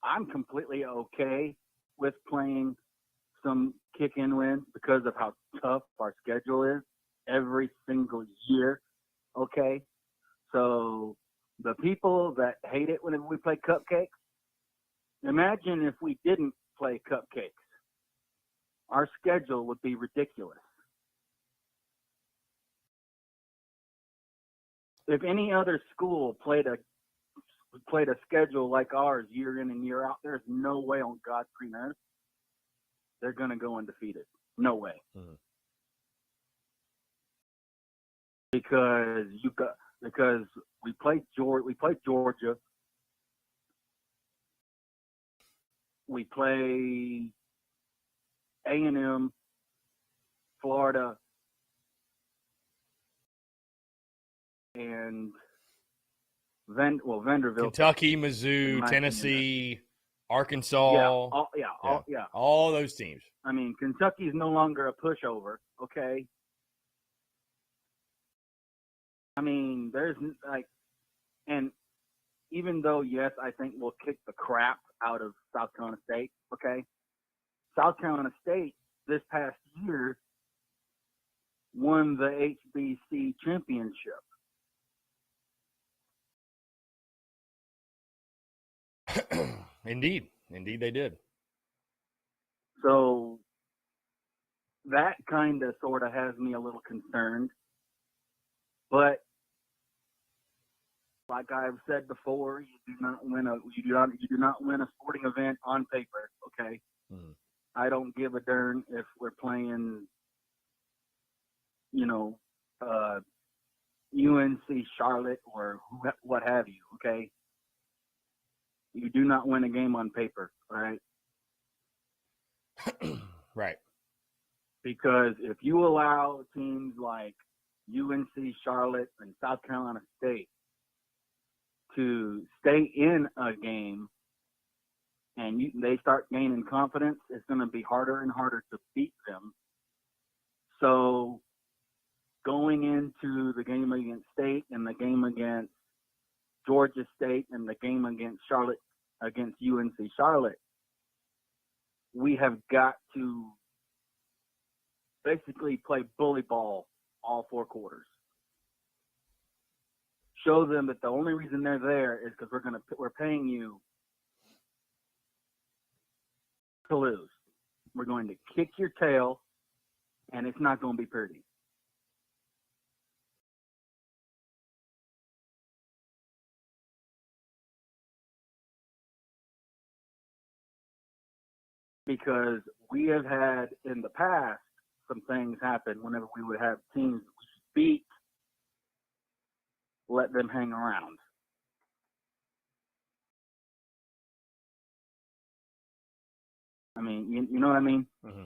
I'm completely okay with playing some kick-in wins because of how tough our schedule is every single year, okay? So the people that hate it when we play cupcakes, imagine if we didn't play cupcakes. Our schedule would be ridiculous. If any other school played a schedule like ours year in and year out, there's no way on God's green earth they're going to go undefeated. No way. Mm-hmm. Because we played Georgia. We play A&M, Florida, and Vanderbilt, Kentucky, Mizzou, Tennessee, Arkansas. All those teams. I mean, Kentucky's no longer a pushover, okay? I mean, there's like, and even though, yes, I think we'll kick the crap out of South Carolina State, okay? South Carolina State this past year won the HBC championship. Indeed they did. So that kind of sort of has me a little concerned. But like I've said before, you do not win a sporting event on paper, okay? Mm-hmm. I don't give a darn if we're playing, UNC Charlotte or what have you, okay? You do not win a game on paper, all right? Right. Because if you allow teams like UNC Charlotte and South Carolina State to stay in a game and they start gaining confidence, it's going to be harder and harder to beat them. So going into the game against State and the game against Georgia State and the game against UNC Charlotte, we have got to basically play bully ball all 4 quarters. Show them that the only reason they're there is because we're paying you to lose. We're going to kick your tail, and it's not going to be pretty. because we have had in the past some things happen whenever we would have teams we beat, let them hang around. I mean, you know what I mean? Mm-hmm.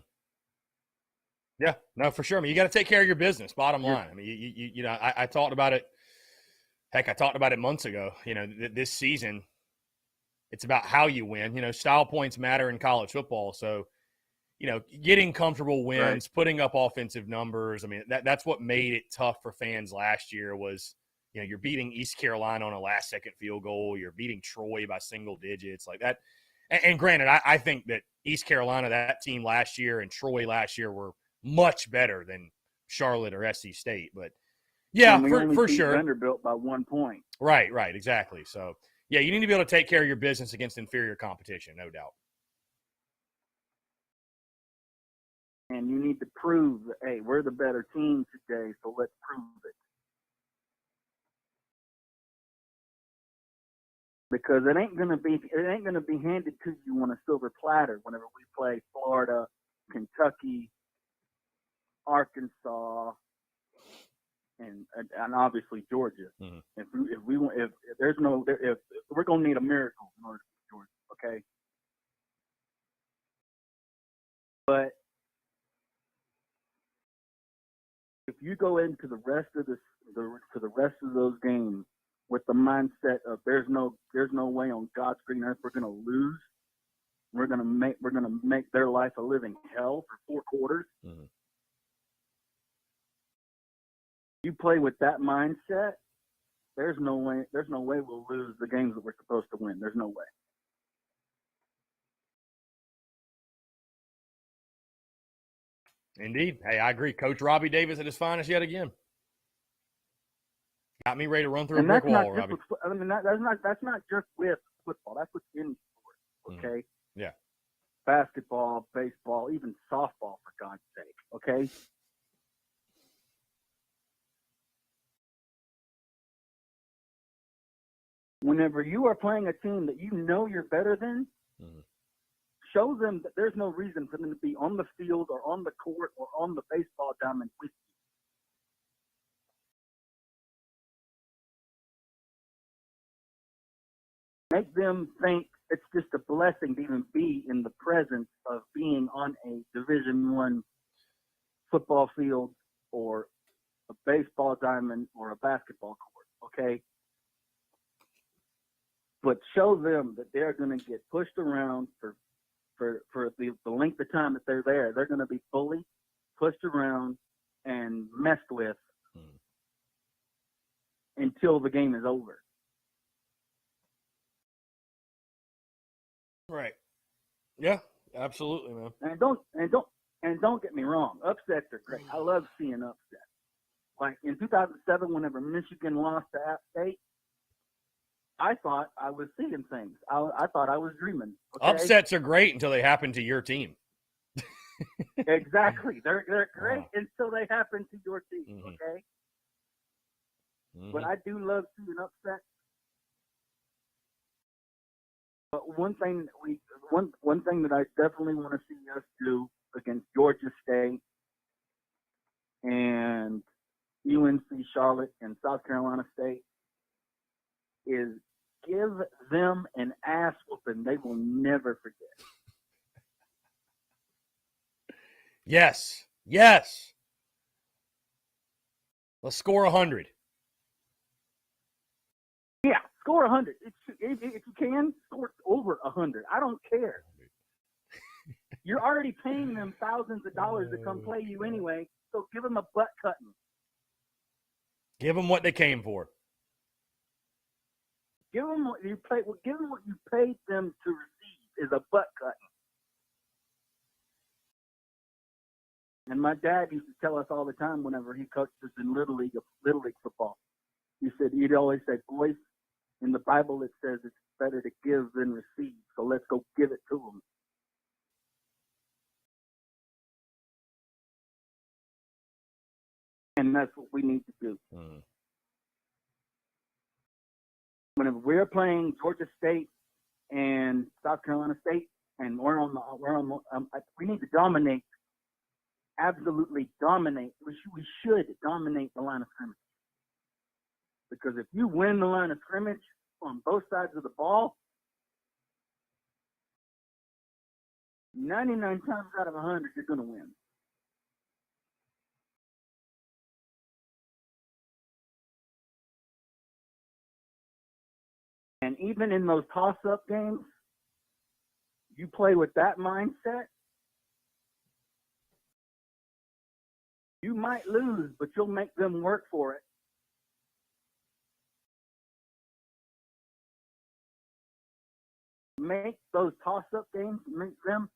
Yeah, no, for sure. I mean, you got to take care of your business. Bottom line. I mean, you know, I talked about it. Heck, I talked about it months ago. You know, this season, it's about how you win. You know, style points matter in college football. So, you know, getting comfortable wins, right, putting up offensive numbers. I mean, that's what made it tough for fans last year was, you know, you're beating East Carolina on a last-second field goal. You're beating Troy by single digits like that. And granted, I think that East Carolina, that team last year, and Troy last year were much better than Charlotte or SC State. But, yeah, for sure. Vanderbilt by 1 point. Right, exactly. So, yeah, you need to be able to take care of your business against inferior competition, no doubt. And you need to prove that, hey, we're the better team today, so let's prove it. Because it ain't gonna be handed to you on a silver platter whenever we play Florida, Kentucky, Arkansas, and obviously Georgia. Mm-hmm. If we're gonna need a miracle in order to beat Georgia, okay? But if you go into the rest of those games with the mindset of there's no way on God's green earth we're gonna lose, we're gonna make their life a living hell for 4 quarters. Mm-hmm. You play with that mindset, there's no way we'll lose the games that we're supposed to win. There's no way. Indeed. Hey, I agree. Coach Robbie Davis at his finest yet again. Got me ready to run through a brick wall, Robbie. That's not just with football. That's with any sport, okay? Mm-hmm. Yeah. Basketball, baseball, even softball, for God's sake, okay? Whenever you are playing a team that you know you're better than, mm-hmm, show them that there's no reason for them to be on the field or on the court or on the baseball diamond with you. Make them think it's just a blessing to even be in the presence of being on a Division I football field or a baseball diamond or a basketball court, okay? But show them that they're going to get pushed around for the length of time that they're there. They're going to be bullied, pushed around, and messed with until the game is over. Right. Yeah, absolutely, man. And don't get me wrong. Upsets are great. I love seeing upsets. Like in 2007, whenever Michigan lost to App State, I thought I was seeing things. I thought I was dreaming. Okay? Upsets are great until they happen to your team. Exactly. They're great until they happen to your team, mm-hmm, okay? Mm-hmm. But I do love seeing upsets. But one thing that I definitely want to see us do against Georgia State and UNC Charlotte and South Carolina State is give them an ass whooping they will never forget. Yes. Let's score 100. Yeah, score 100. If you can, score over 100. I don't care. You're already paying them thousands of dollars to come play you anyway, so give them a butt cutting. Give them what they came for. Give them what you paid. Well, give them what you paid them to receive is a butt cutting. And my dad used to tell us all the time whenever he coached us in Little League football. He'd always say, boys, in the Bible it says it's better to give than receive, so let's go give it to them. And that's what we need to do. Mm. Whenever we're playing Georgia State and South Carolina State, and we need to dominate, absolutely dominate. We should dominate the line of scrimmage, because if you win the line of scrimmage on both sides of the ball, 99 times out of 100, you're going to win. And even in those toss-up games, you play with that mindset, you might lose, but you'll make them work for it. Make those toss-up games, make them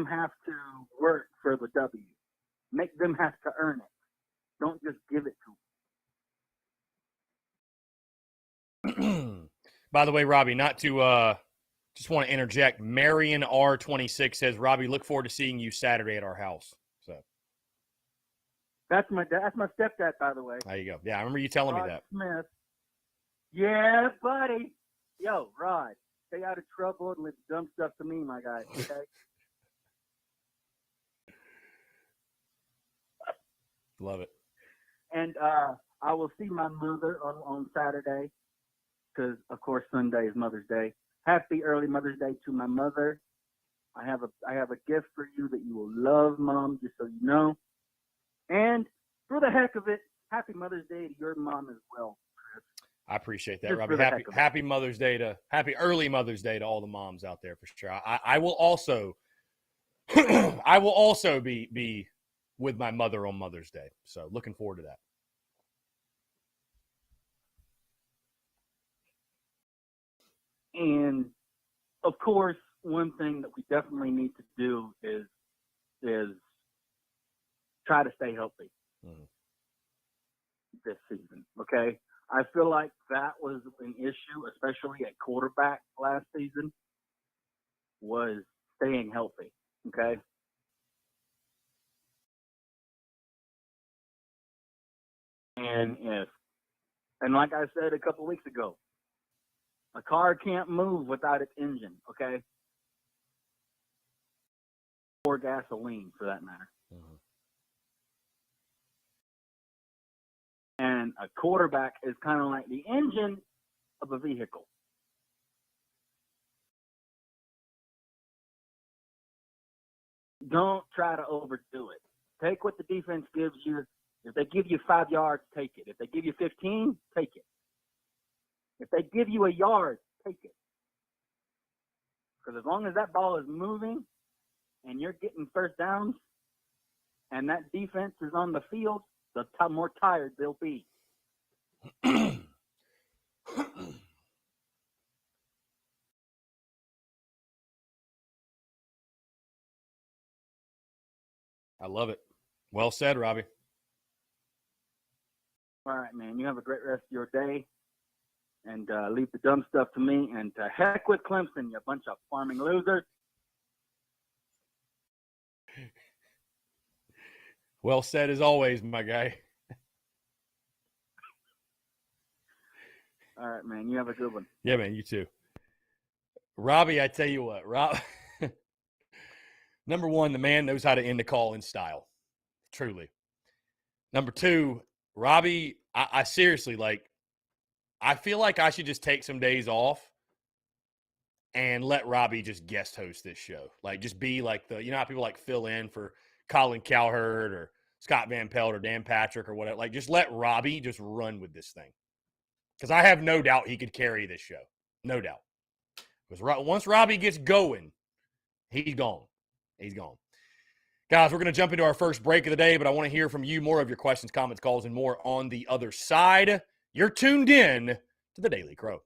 have to work for the W. Make them have to earn it. Don't just give it to them. By the way, Robbie, not to just want to interject. Marion R26 says, Robbie, look forward to seeing you Saturday at our house. So that's my stepdad, by the way. There you go. Yeah, I remember you telling Rod me that. Smith. Yeah, buddy. Yo, Rod, stay out of trouble and leave dumb stuff to me, my guy. Okay. Love it. And I will see my mother on Saturday, because of course Sunday is Mother's Day. Happy early Mother's Day to my mother. I have a gift for you that you will love, Mom, just so you know. And for the heck of it, happy Mother's Day to your mom as well, Chris. I appreciate that, Just Robbie. Happy Mother's Day happy early Mother's Day to all the moms out there for sure. I will also be with my mother on Mother's Day. So looking forward to that. And of course, one thing that we definitely need to do is try to stay healthy this season. Okay, I feel like that was an issue, especially at quarterback last season, was staying healthy. Okay. And like I said a couple weeks ago, a car can't move without its engine, okay? Or gasoline, for that matter. Mm-hmm. And a quarterback is kind of like the engine of a vehicle. Don't try to overdo it. Take what the defense gives you. If they give you 5 yards, take it. If they give you 15, take it. If they give you a yard, take it. Because as long as that ball is moving and you're getting first downs and that defense is on the field, the more tired they'll be. I love it. Well said, Robbie. All right, man. You have a great rest of your day. And leave the dumb stuff to me. And to heck with Clemson, you bunch of farming losers. Well said as always, my guy. All right, man. You have a good one. Yeah, man. You too. Robbie, I tell you what, number one, the man knows how to end the call in style. Truly. Number two, Robbie, I seriously, I feel like I should just take some days off and let Robbie just guest host this show. Just be like how people fill in for Colin Cowherd or Scott Van Pelt or Dan Patrick or whatever. Just let Robbie just run with this thing. Because I have no doubt he could carry this show. No doubt. Because once Robbie gets going, he's gone. He's gone. Guys, we're going to jump into our first break of the day, but I want to hear from you, more of your questions, comments, calls, and more on the other side. You're tuned in to the Daily Crow.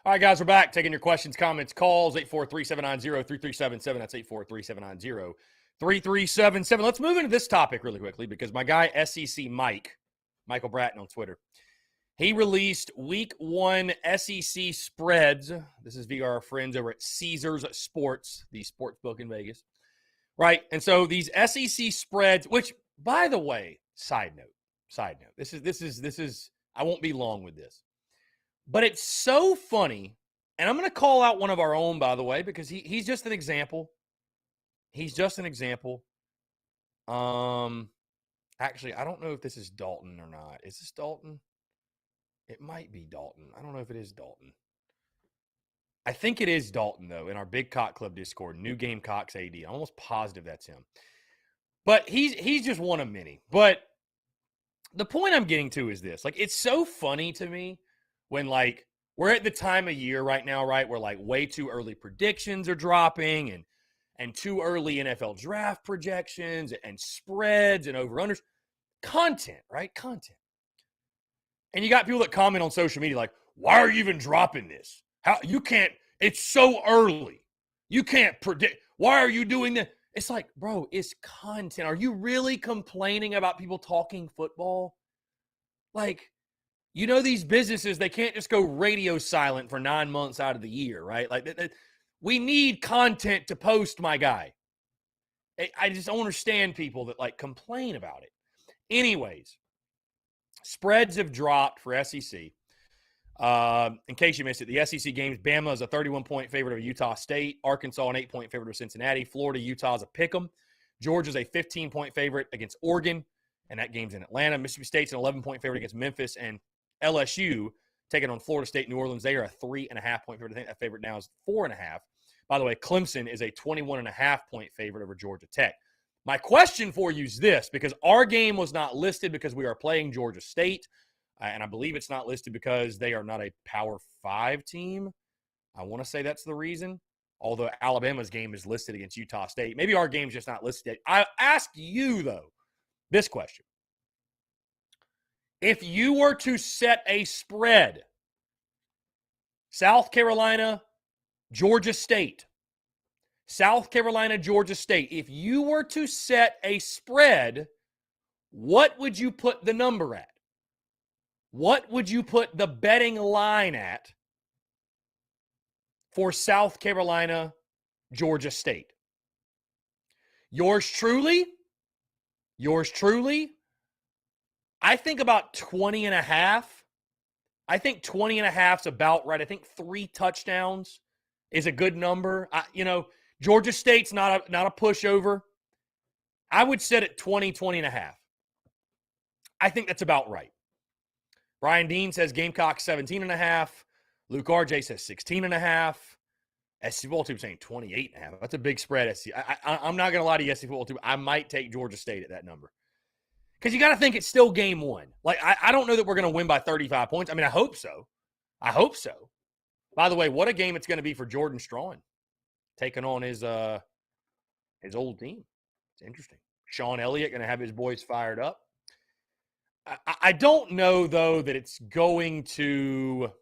All right, guys, we're back. Taking your questions, comments, calls, 843-790-3377. That's 843-790-3377. Let's move into this topic really quickly because my guy, SEC Michael Bratton on Twitter, he released week 1 SEC spreads. This is via our friends over at Caesars Sports, the sports book in Vegas. Right? And so these SEC spreads, which, by the way, side note, this is, I won't be long with this. But it's so funny, and I'm going to call out one of our own, by the way, because he's just an example. He's just an example. Actually, I don't know if this is Dalton or not. Is this Dalton? It might be Dalton. I don't know if it is Dalton. I think it is Dalton, though, in our Big Cock Club Discord, New Gamecocks AD. I'm almost positive that's him. But he's just one of many. But the point I'm getting to is this. Like, it's so funny to me when, like, we're at the time of year right now, right, where, like, way too early predictions are dropping and too early NFL draft projections and spreads and over-unders. Content, right? Content. And you got people that comment on social media like, why are you even dropping this? How you can't, it's so early. You can't predict. Why are you doing that? It's like, bro, it's content. Are you really complaining about people talking football? Like, you know, these businesses, they can't just go radio silent for 9 months out of the year, right? Like, we need content to post, my guy. I just don't understand people that, like, complain about it. Anyways, spreads have dropped for SEC. In case you missed it, the SEC games, Bama is a 31-point favorite over Utah State. Arkansas, an 8-point favorite over Cincinnati. Florida, Utah is a pick'em. Georgia's a 15-point favorite against Oregon, and that game's in Atlanta. Mississippi State's an 11-point favorite against Memphis, and LSU taking on Florida State, New Orleans. They are a 3.5-point favorite. I think that favorite now is 4.5. By the way, Clemson is a 21.5-point favorite over Georgia Tech. My question for you is this, because our game was not listed because we are playing Georgia State, and I believe it's not listed because they are not a Power 5 team. I want to say that's the reason, although Alabama's game is listed against Utah State. Maybe our game's just not listed yet. I ask you, though, this question. If you were to set a spread, South Carolina, Georgia State, South Carolina, Georgia State, if you were to set a spread, what would you put the number at? What would you put the betting line at for South Carolina, Georgia State? Yours truly, I think about 20.5. I think 20.5 is about right. I think 3 touchdowns is a good number. Georgia State's not a pushover. I would set it 20.5. I think that's about right. Brian Dean says Gamecocks 17.5. Luke RJ says 16.5. SC Football Tube saying 28.5. That's a big spread. I'm not going to lie to you, SC Football Tube. I might take Georgia State at that number. Because you got to think it's still game 1. Like, I don't know that we're going to win by 35 points. I mean, I hope so. By the way, what a game it's going to be for Jordan Strawn, taking on his old team. It's interesting. Sean Elliott going to have his boys fired up. I don't know, though, that it's going to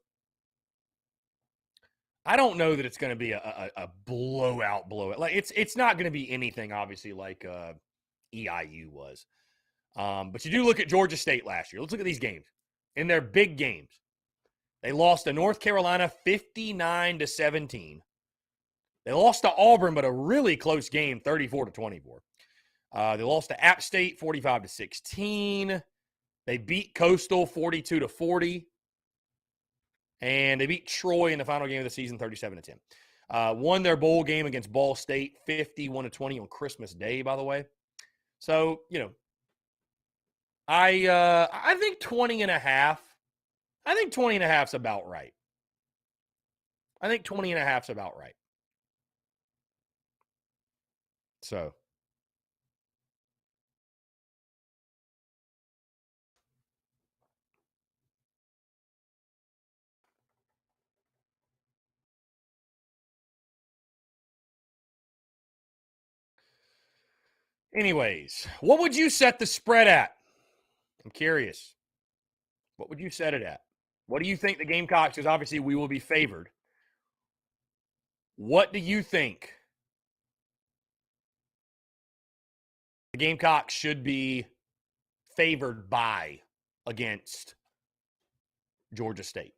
– I don't know that it's going to be a blowout. Like, it's not going to be anything, obviously, like EIU was. But you do look at Georgia State last year. Let's look at these games. In their big games, they lost to North Carolina 59-17. They lost to Auburn, but a really close game, 34-24. They lost to App State 45-16. They beat Coastal 42-40. And they beat Troy in the final game of the season 37-10. Won their bowl game against Ball State 51-20 on Christmas Day, by the way. So, I think 20.5. I think 20.5 is about right. So. Anyways, what would you set the spread at? I'm curious. What would you set it at? What do you think the Gamecocks, because obviously we will be favored. What do you think the Gamecocks should be favored by against Georgia State?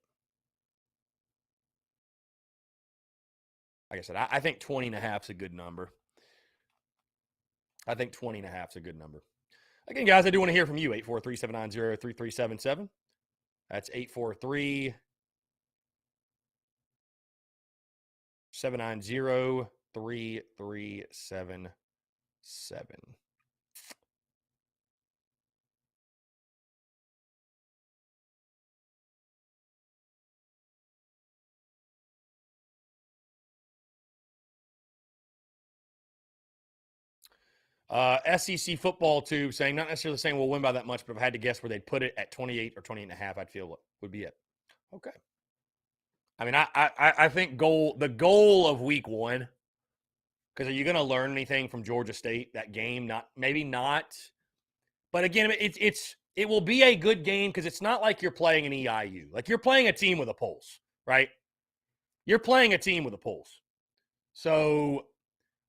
Like I said, I think 20.5 is a good number. I think 20.5 is a good number. Again, guys, I do want to hear from you. 843-790-3377. That's 843 790-3377. SEC football tube saying, not necessarily saying we'll win by that much, but if I had to guess where they'd put it at 28 or 28.5, I'd feel what would be it. Okay. I mean, I think the goal of week one, because are you going to learn anything from Georgia State, that game? Maybe not. But again, it will be a good game because it's not like you're playing an EIU. Like you're playing a team with a pulse, right? You're playing a team with a pulse. So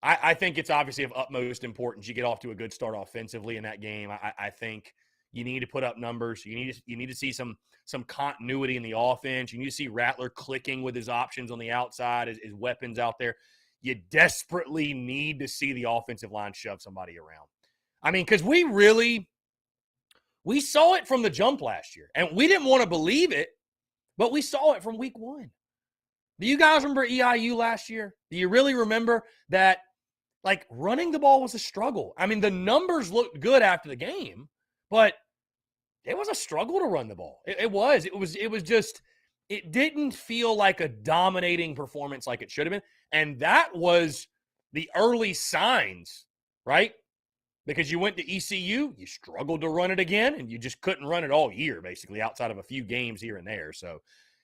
I think it's obviously of utmost importance you get off to a good start offensively in that game. I think you need to put up numbers. You need to see some continuity in the offense. You need to see Rattler clicking with his options on the outside, his weapons out there. You desperately need to see the offensive line shove somebody around. I mean, because we saw it from the jump last year, and we didn't want to believe it, but we saw it from week one. Do you guys remember EIU last year? Do you really remember that, like, running the ball was a struggle? I mean, the numbers looked good after the game, but it was a struggle to run the ball. It was just, it didn't feel like a dominating performance like it should have been. And that was the early signs, right? Because you went to ECU, you struggled to run it again, and you just couldn't run it all year, basically, outside of a few games here and there. So,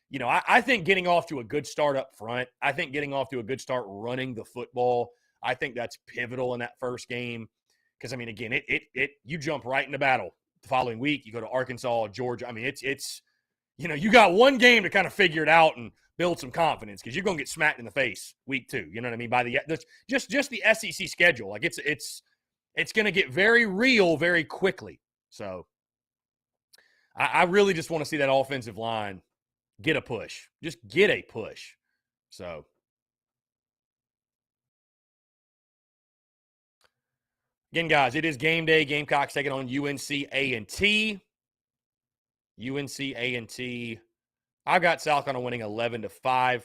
you know, I think getting off to a good start up front, I think getting off to a good start running the football, I think that's pivotal in that first game. Because, I mean, again, you jump right into battle. The following week, you go to Arkansas, Georgia. I mean, it's you know, you got one game to kind of figure it out and build some confidence because you're going to get smacked in the face week 2. You know what I mean? By the just the SEC schedule, like it's going to get very real very quickly. So I really just want to see that offensive line get a push. Just get a push. So again, guys, it is game day. Gamecocks taking on Ncaa. Ncaa. I've got South Carolina winning 11-5.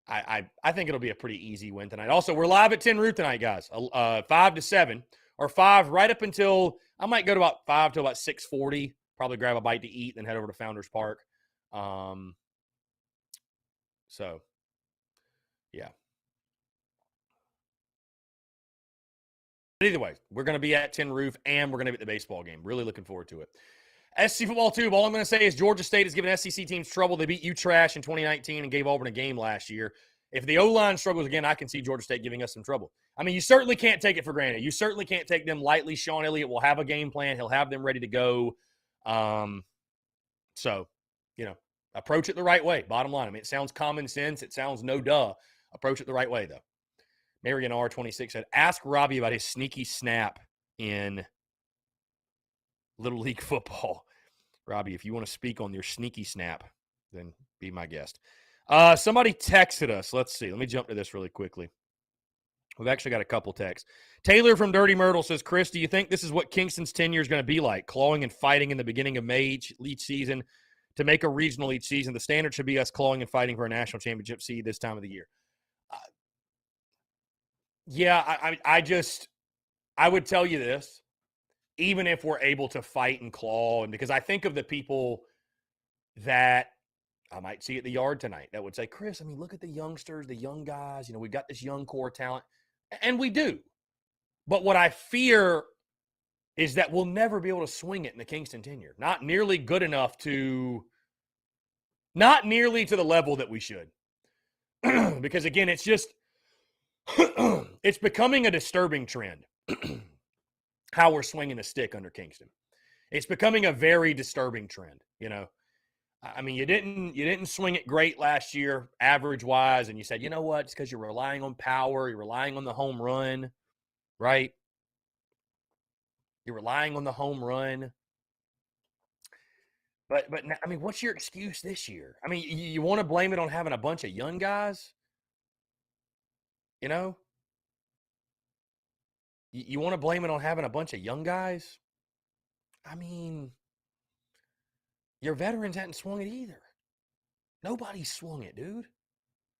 I think it'll be a pretty easy win tonight. Also, we're live at 10 Root tonight, guys. 5 to 7 or 5 right up until I might go to about 5 to about 6:40. Probably grab a bite to eat, then head over to Founders Park. So, yeah. But either way, we're going to be at 10 Roof, and we're going to be at the baseball game. Really looking forward to it. SEC football tube, all I'm going to say is Georgia State has given SEC teams trouble. They beat UTrash in 2019 and gave Auburn a game last year. If the O-line struggles again, I can see Georgia State giving us some trouble. I mean, you certainly can't take it for granted. You certainly can't take them lightly. Sean Elliott will have a game plan. He'll have them ready to go. So, you know, approach it the right way. Bottom line. I mean, it sounds common sense. It sounds no duh. Approach it the right way, though. Marion R26 said, ask Robbie about his sneaky snap in Little League football. Robbie, if you want to speak on your sneaky snap, then be my guest. Somebody texted us. Let's see. Let me jump to this really quickly. We've actually got a couple texts. Taylor from Dirty Myrtle says, Chris, do you think this is what Kingston's tenure is going to be like? Clawing and fighting in the beginning of May each season to make a regional each season. The standard should be us clawing and fighting for a national championship seed this time of the year. Yeah, I would tell you this. Even if we're able to fight and claw, and because I think of the people that I might see at the yard tonight that would say, Chris, I mean, look at the youngsters, the young guys. You know, we've got this young core talent, and we do. But what I fear is that we'll never be able to swing it in the Kingston tenure. Not nearly good enough not nearly to the level that we should. Because, again, it's just it's becoming a disturbing trend. How we're swinging the stick under Kingston. It's becoming a very disturbing trend, you know. I mean, you didn't swing it great last year, average wise, and you said, you know what? It's because you're relying on power, you're relying on the home run, right? You're relying on the home run. But I mean, what's your excuse this year? I mean, you want to blame it on having a bunch of young guys? You know, you want to blame it on having a bunch of young guys? I mean, your veterans hadn't swung it either. Nobody swung it, dude.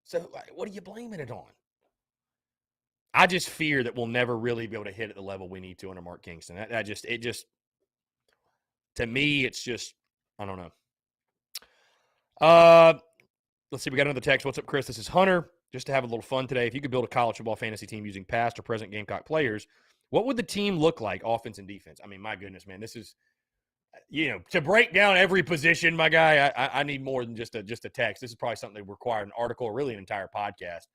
So what are you blaming it on? I just fear that we'll never really be able to hit at the level we need to under Mark Kingston. To me, it's just, I don't know. Let's see. We got another text. What's up, Chris? This is Hunter. Just to have a little fun today. If you could build a college football fantasy team using past or present Gamecock players, what would the team look like, offense and defense? I mean, my goodness, man, this is, to break down every position, my guy, I need more than just a text. This is probably something that would require an article or really an entire podcast.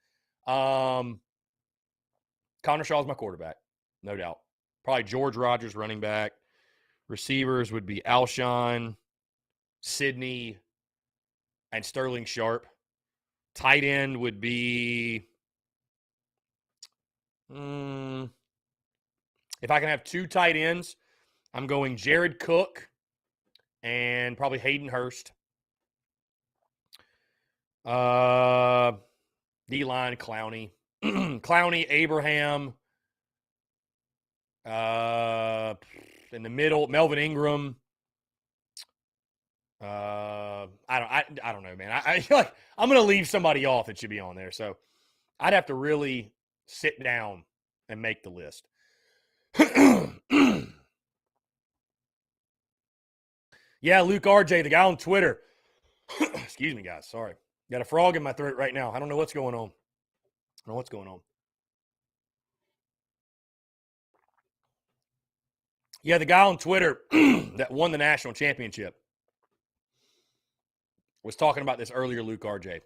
Connor Shaw's my quarterback, no doubt. Probably George Rogers running back. Receivers would be Alshon, Sidney, and Sterling Sharp. Tight end would be, if I can have two tight ends, I'm going Jared Cook and probably Hayden Hurst. D-line, Clowney. Clowney, Abraham. In the middle, Melvin Ingram. I don't know, man. I'm going to leave somebody off that should be on there. So I'd have to really sit down and make the list. Yeah, Luke RJ, the guy on Twitter. Excuse me, guys. Sorry. Got a frog in my throat right now. I don't know what's going on. Yeah, the guy on Twitter that won the national championship was talking about this earlier, Luke RJ.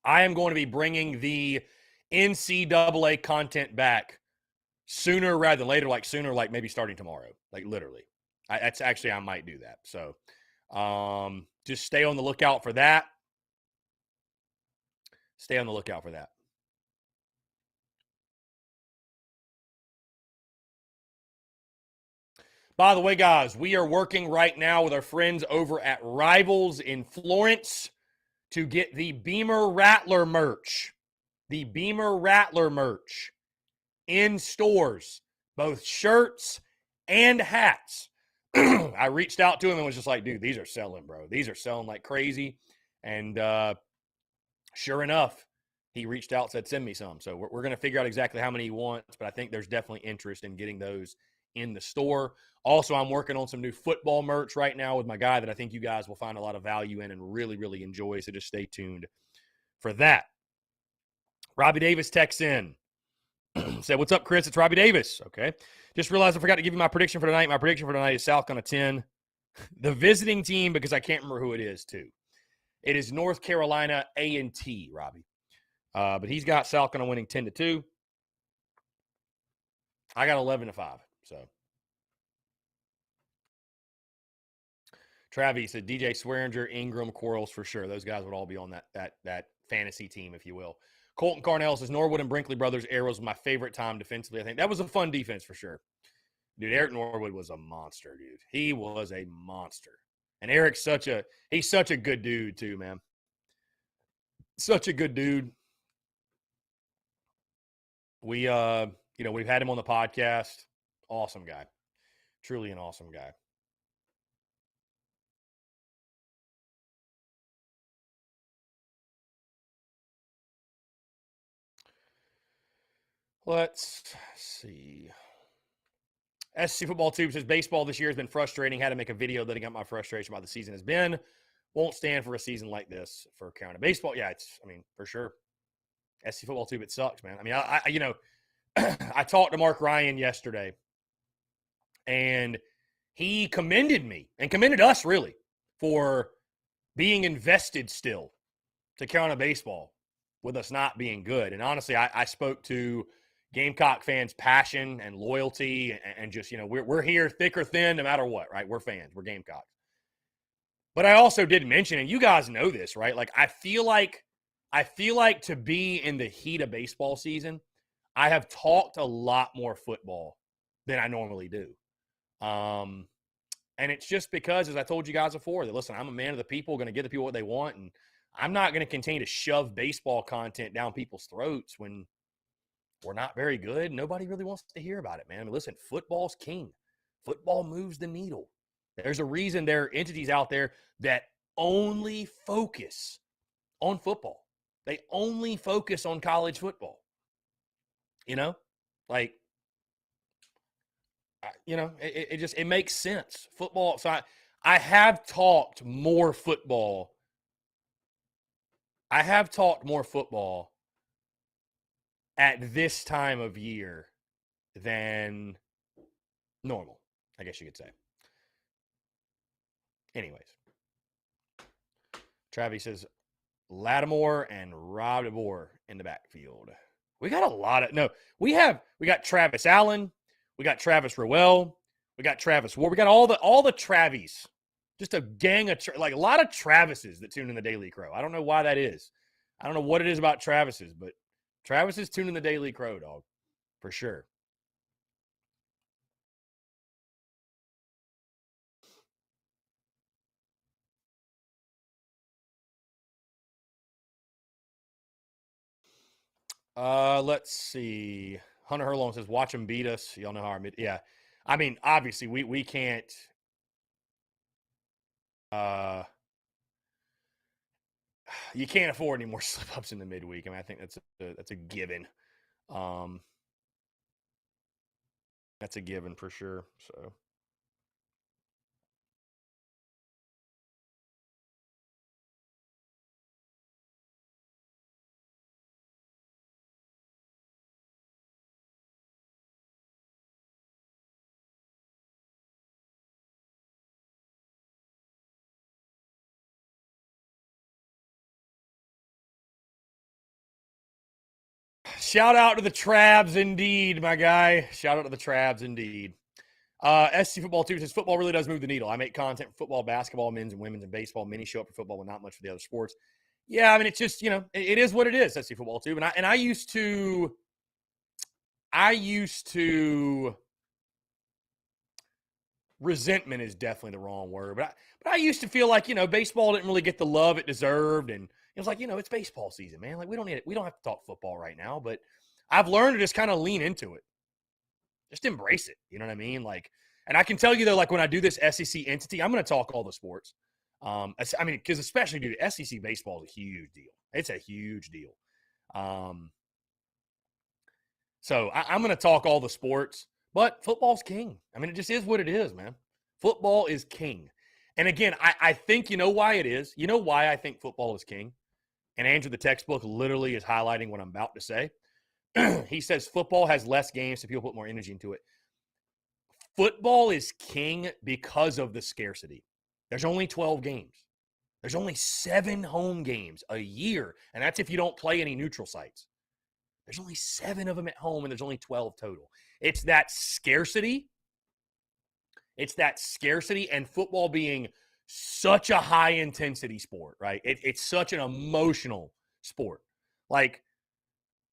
I am going to be bringing the NCAA content back sooner rather than later, like maybe starting tomorrow, like literally. I might do that. So just stay on the lookout for that. By the way, guys, we are working right now with our friends over at Rivals in Florence to get the Beamer Rattler merch. The Beamer Rattler merch in stores, both shirts and hats. I reached out to him and was just like, dude, these are selling, bro. These are selling like crazy. And sure enough, he reached out and said, send me some. So we're going to figure out exactly how many he wants, but I think there's definitely interest in getting those in the store. Also, I'm working on some new football merch right now with my guy that I think you guys will find a lot of value in and really, really enjoy. So just stay tuned for that. Robbie Davis texts in. Said, what's up, Chris? It's Robbie Davis. Okay. Just realized I forgot to give you my prediction for tonight. My prediction for tonight is South Carolina 10. The visiting team, because I can't remember who it is, too. It is North Carolina A&T, Robbie. But he's got South Carolina winning 10-2. I got 11-5. So Travis said DJ Swearinger, Ingram, Quarles for sure. Those guys would all be on that fantasy team, if you will. Colton Carnell says Norwood and Brinkley brothers arrows my favorite time defensively. I think that was a fun defense for sure. Dude, Eric Norwood was a monster, dude. He was a monster. And Eric's he's such a good dude too, man. Such a good dude. We've had him on the podcast. Awesome guy. Truly an awesome guy. Let's see. SC Football Tube says baseball this year has been frustrating. Had to make a video letting out my frustration about the season has been. Won't stand for a season like this for Carolina baseball. Yeah, for sure. SC Football Tube, it sucks, man. I mean, I talked to Mark Ryan yesterday, and he commended me and commended us really for being invested still to Carolina baseball with us not being good. And honestly, I spoke to Gamecock fans' passion and loyalty and just, we're here thick or thin no matter what, right? We're fans. We're Gamecocks. But I also did mention, and you guys know this, right? Like I feel like to be in the heat of baseball season, I have talked a lot more football than I normally do. And it's just because, as I told you guys before, that listen, I'm a man of the people, going to give the people what they want, and I'm not going to continue to shove baseball content down people's throats when we're not very good. Nobody really wants to hear about it, man. I mean, listen, football's king. Football moves the needle. There's a reason there are entities out there that only focus on football. They only focus on college football. You know, like, it makes sense. Football. So I have talked more football. I have talked more football at this time of year than normal, I guess you could say. Anyways, Travis says Lattimore and Rob DeBoer in the backfield. We got a lot of we got Travis Allen, we got Travis Rowell, we got Travis Ward, we got all the Travis. Just a gang of like a lot of Travises that tune in the Daily Crow. I don't know why that is. I don't know what it is about Travises, but Travises tune in the Daily Crow, dog, for sure. Let's see. Hunter Herlong says, "Watch them beat us." Y'all know how yeah. I mean, obviously, we can't. You can't afford any more slip ups in the midweek. I mean, I think that's a given. That's a given for sure. So. Shout out to the Trabs, indeed, my guy. Shout out to the Trabs, indeed. SC Football 2 says, football really does move the needle. I make content for football, basketball, men's and women's, and baseball. Many show up for football, but not much for the other sports. Yeah, I mean, it's just, it is what it is, SC Football 2. And I used to resentment is definitely the wrong word, but I used to feel like, baseball didn't really get the love it deserved. And it was like, it's baseball season, man. Like, we don't have to talk football right now, but I've learned to just kind of lean into it. Just embrace it. You know what I mean? Like, and I can tell you though, like when I do this SEC entity, I'm going to talk all the sports. I mean, because especially, dude, SEC baseball is a huge deal. It's a huge deal. So I'm going to talk all the sports, but football's king. I mean, it just is what it is, man. Football is king. And again, I think you know why it is. You know why I think football is king? And Andrew, the textbook, literally is highlighting what I'm about to say. He says football has less games, so people put more energy into it. Football is king because of the scarcity. There's only 12 games. There's only 7 home games a year, and that's if you don't play any neutral sites. There's only 7 of them at home, and there's only 12 total. It's that scarcity. It's that scarcity, and football being such a high-intensity sport, right? It's such an emotional sport. Like,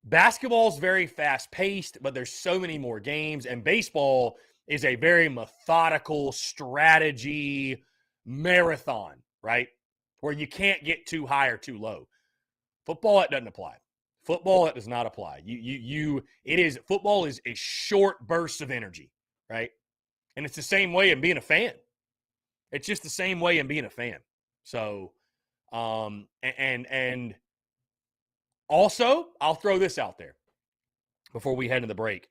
basketball is very fast-paced, but there's so many more games, and baseball is a very methodical strategy marathon, right? Where you can't get too high or too low. Football, that doesn't apply. Football, that does not apply. Football is a short burst of energy, right? And it's the same way in being a fan. It's just the same way in being a fan. So, and also, I'll throw this out there before we head into the break.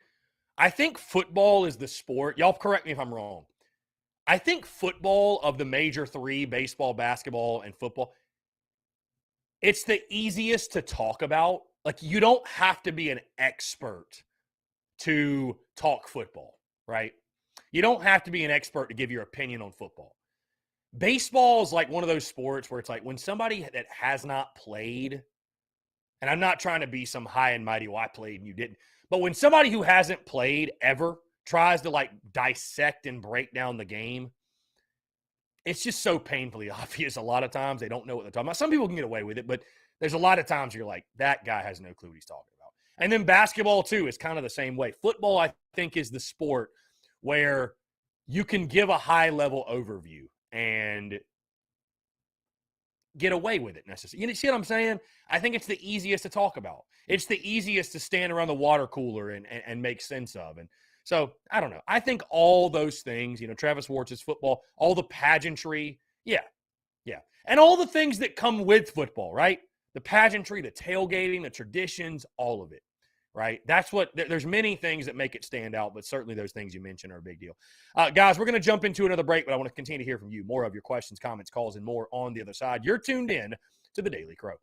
I think football is the sport. Y'all correct me if I'm wrong. I think football of the major 3, baseball, basketball, and football, it's the easiest to talk about. Like, you don't have to be an expert to talk football, right? You don't have to be an expert to give your opinion on football. Baseball is like one of those sports where it's like when somebody that has not played, and I'm not trying to be some high and mighty, well, I played and you didn't. But when somebody who hasn't played ever tries to like dissect and break down the game, it's just so painfully obvious a lot of times. They don't know what they're talking about. Some people can get away with it, but there's a lot of times you're like, that guy has no clue what he's talking about. And then basketball, too, is kind of the same way. Football, I think, is the sport where you can give a high-level overview and get away with it necessarily. You see what I'm saying? I think it's the easiest to talk about. It's the easiest to stand around the water cooler and make sense of. And so, I don't know. I think all those things, Travis Schwartz's football, all the pageantry, yeah, yeah. And all the things that come with football, right? The pageantry, the tailgating, the traditions, all of it, right? That's what, there's many things that make it stand out, but certainly those things you mentioned are a big deal. Guys, we're going to jump into another break, but I want to continue to hear from you. More of your questions, comments, calls, and more on the other side. You're tuned in to the Daily Crow.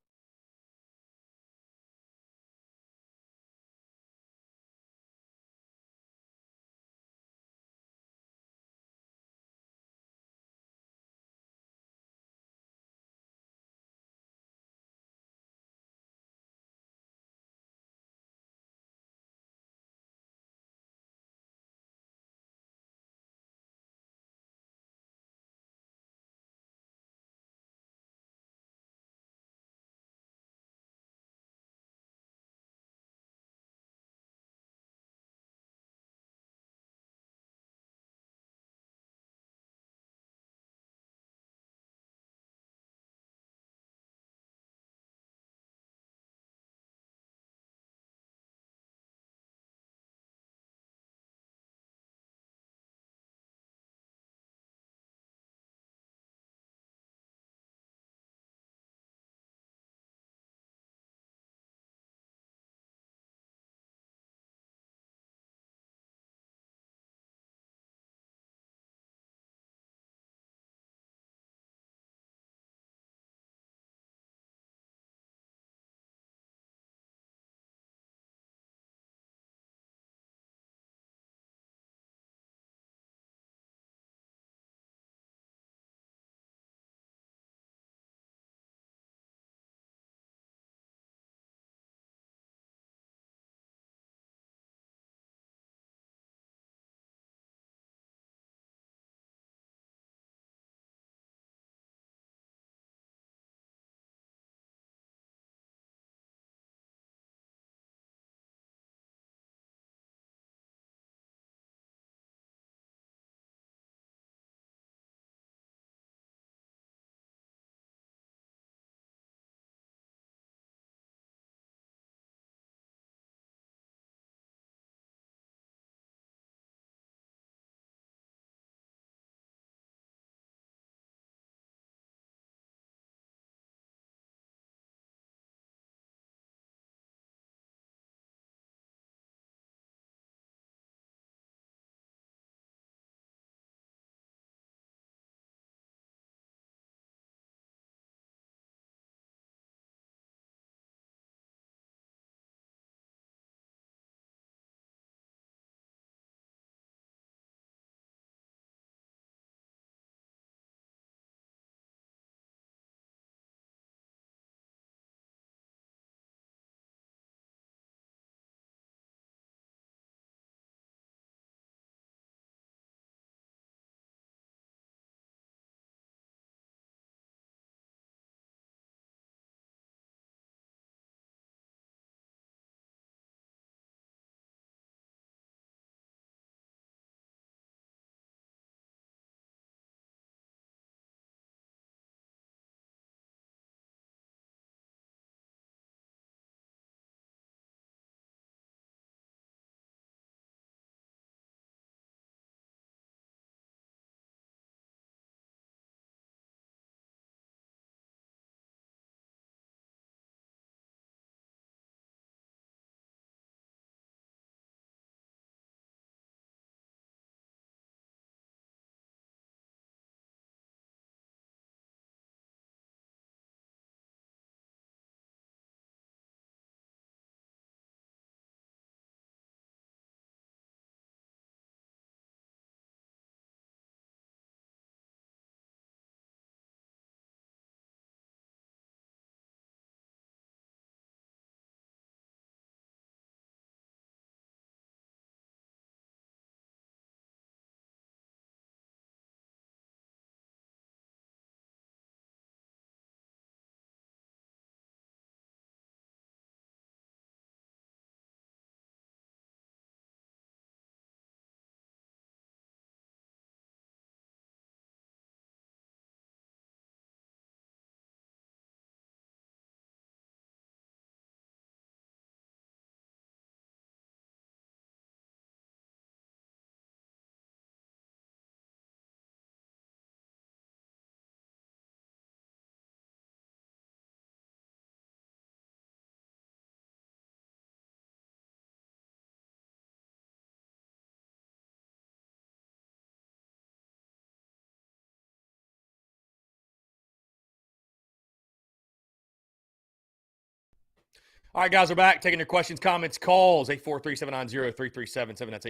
All right, guys, we're back. Taking your questions, comments, calls. 843-790-3377. That's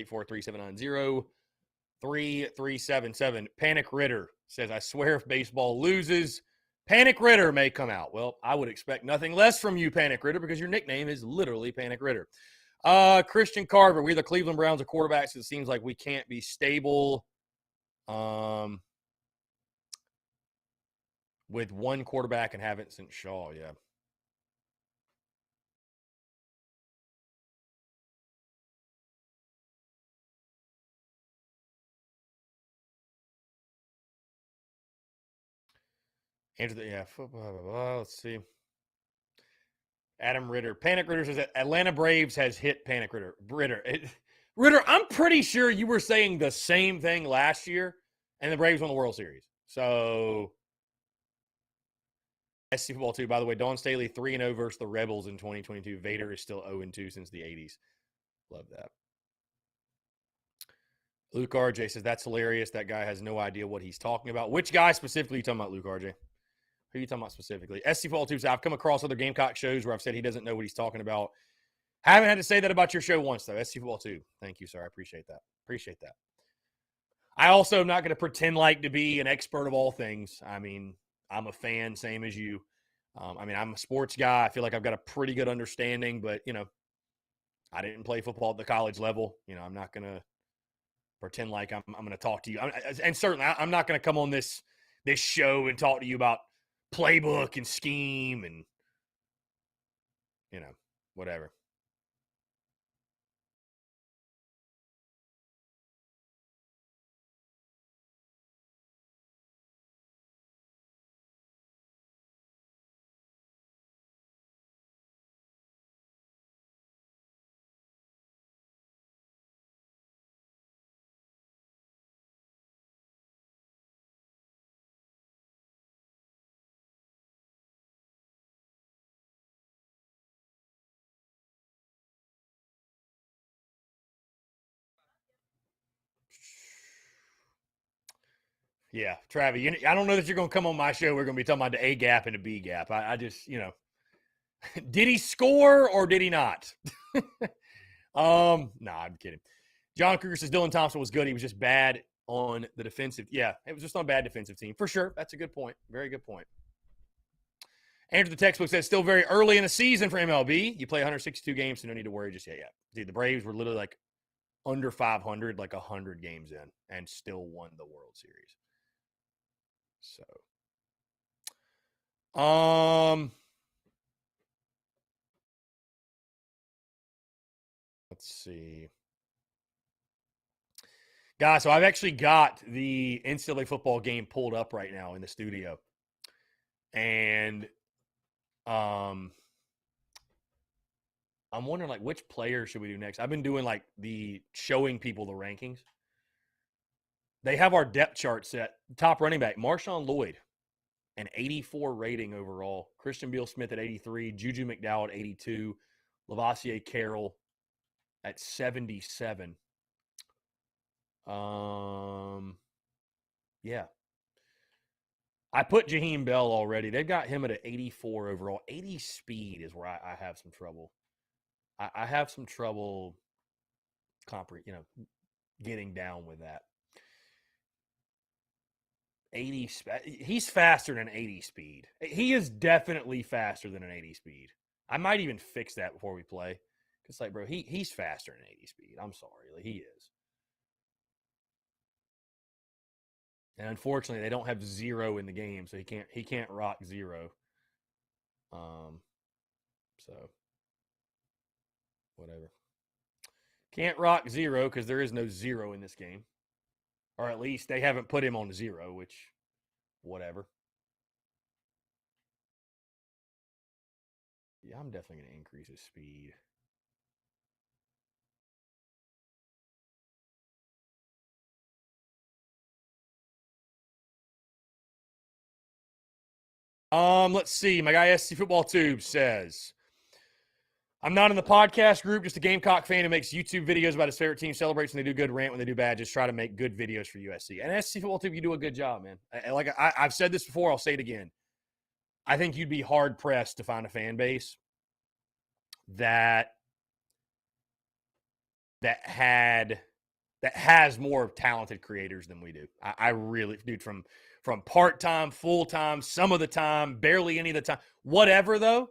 843-790-3377. Panic Ritter says, I swear if baseball loses, Panic Ritter may come out. Well, I would expect nothing less from you, Panic Ritter, because your nickname is literally Panic Ritter. Christian Carver, we're the Cleveland Browns of quarterbacks. It seems like we can't be stable with one quarterback and haven't since Shaw, yeah. Football. Let's see. Adam Ritter. Panic Ritter says that Atlanta Braves has hit Panic Ritter. Ritter, I'm pretty sure you were saying the same thing last year, and the Braves won the World Series. So, SC Football 2, by the way, Dawn Staley 3-0 versus the Rebels in 2022. Vader is still 0-2 since the 80s. Love that. Luke RJ says, that's hilarious. That guy has no idea what he's talking about. Which guy specifically are you talking about, Luke RJ? Who are you talking about specifically? SC Football 2 says, I've come across other Gamecock shows where I've said he doesn't know what he's talking about. Haven't had to say that about your show once, though. SC Football 2. Thank you, sir. I appreciate that. I also am not going to pretend like to be an expert of all things. I mean, I'm a fan, same as you. I'm a sports guy. I feel like I've got a pretty good understanding, but, I didn't play football at the college level. I'm not going to pretend like I'm going to talk to you. And certainly, I'm not going to come on this show and talk to you about playbook and scheme and, whatever. Yeah, Travi, I don't know that you're going to come on my show. We're going to be talking about the A gap and the B gap. I just, did he score or did he not? I'm kidding. John Kruger says Dylan Thompson was good. He was just bad on the defensive. Yeah, it was just on a bad defensive team. For sure. That's a good point. Very good point. Andrew, the textbook says still very early in the season for MLB. You play 162 games, so no need to worry just yet. See, the Braves were literally like under 500, like 100 games in, and still won the World Series. So, let's see. Guys, so I've actually got the NCAA football game pulled up right now in the studio. And I'm wondering, like, which player should we do next? I've been doing, like, the showing people the rankings. They have our depth chart set. Top running back, Marshawn Lloyd, an 84 rating overall. Christian Beal-Smith at 83. Juju McDowell at 82. Lavassier Carroll at 77. Yeah. I put Jaheim Bell already. They've got him at an 84 overall. 80 speed is where I have some trouble. I have some trouble getting down with that. 80 he's faster than 80 speed. He is definitely faster than an 80 speed. I might even fix that before we play. Because, like, bro, he's faster than 80 speed. I'm sorry. Like, he is. And unfortunately, they don't have zero in the game, so he can't rock zero. So whatever. Can't rock zero because there is no zero in this game. Or at least they haven't put him on zero, which, whatever. Yeah, I'm definitely going to increase his speed. Let's see. My guy SC Football Tube says, I'm not in the podcast group, just a Gamecock fan who makes YouTube videos about his favorite team, celebrates when they do good, rant when they do bad, just try to make good videos for USC. And SC Football Tube, you do a good job, man. I've said this before, I'll say it again. I think you'd be hard-pressed to find a fan base that has more talented creators than we do. I really, dude, from part-time, full-time, some of the time, barely any of the time, whatever though.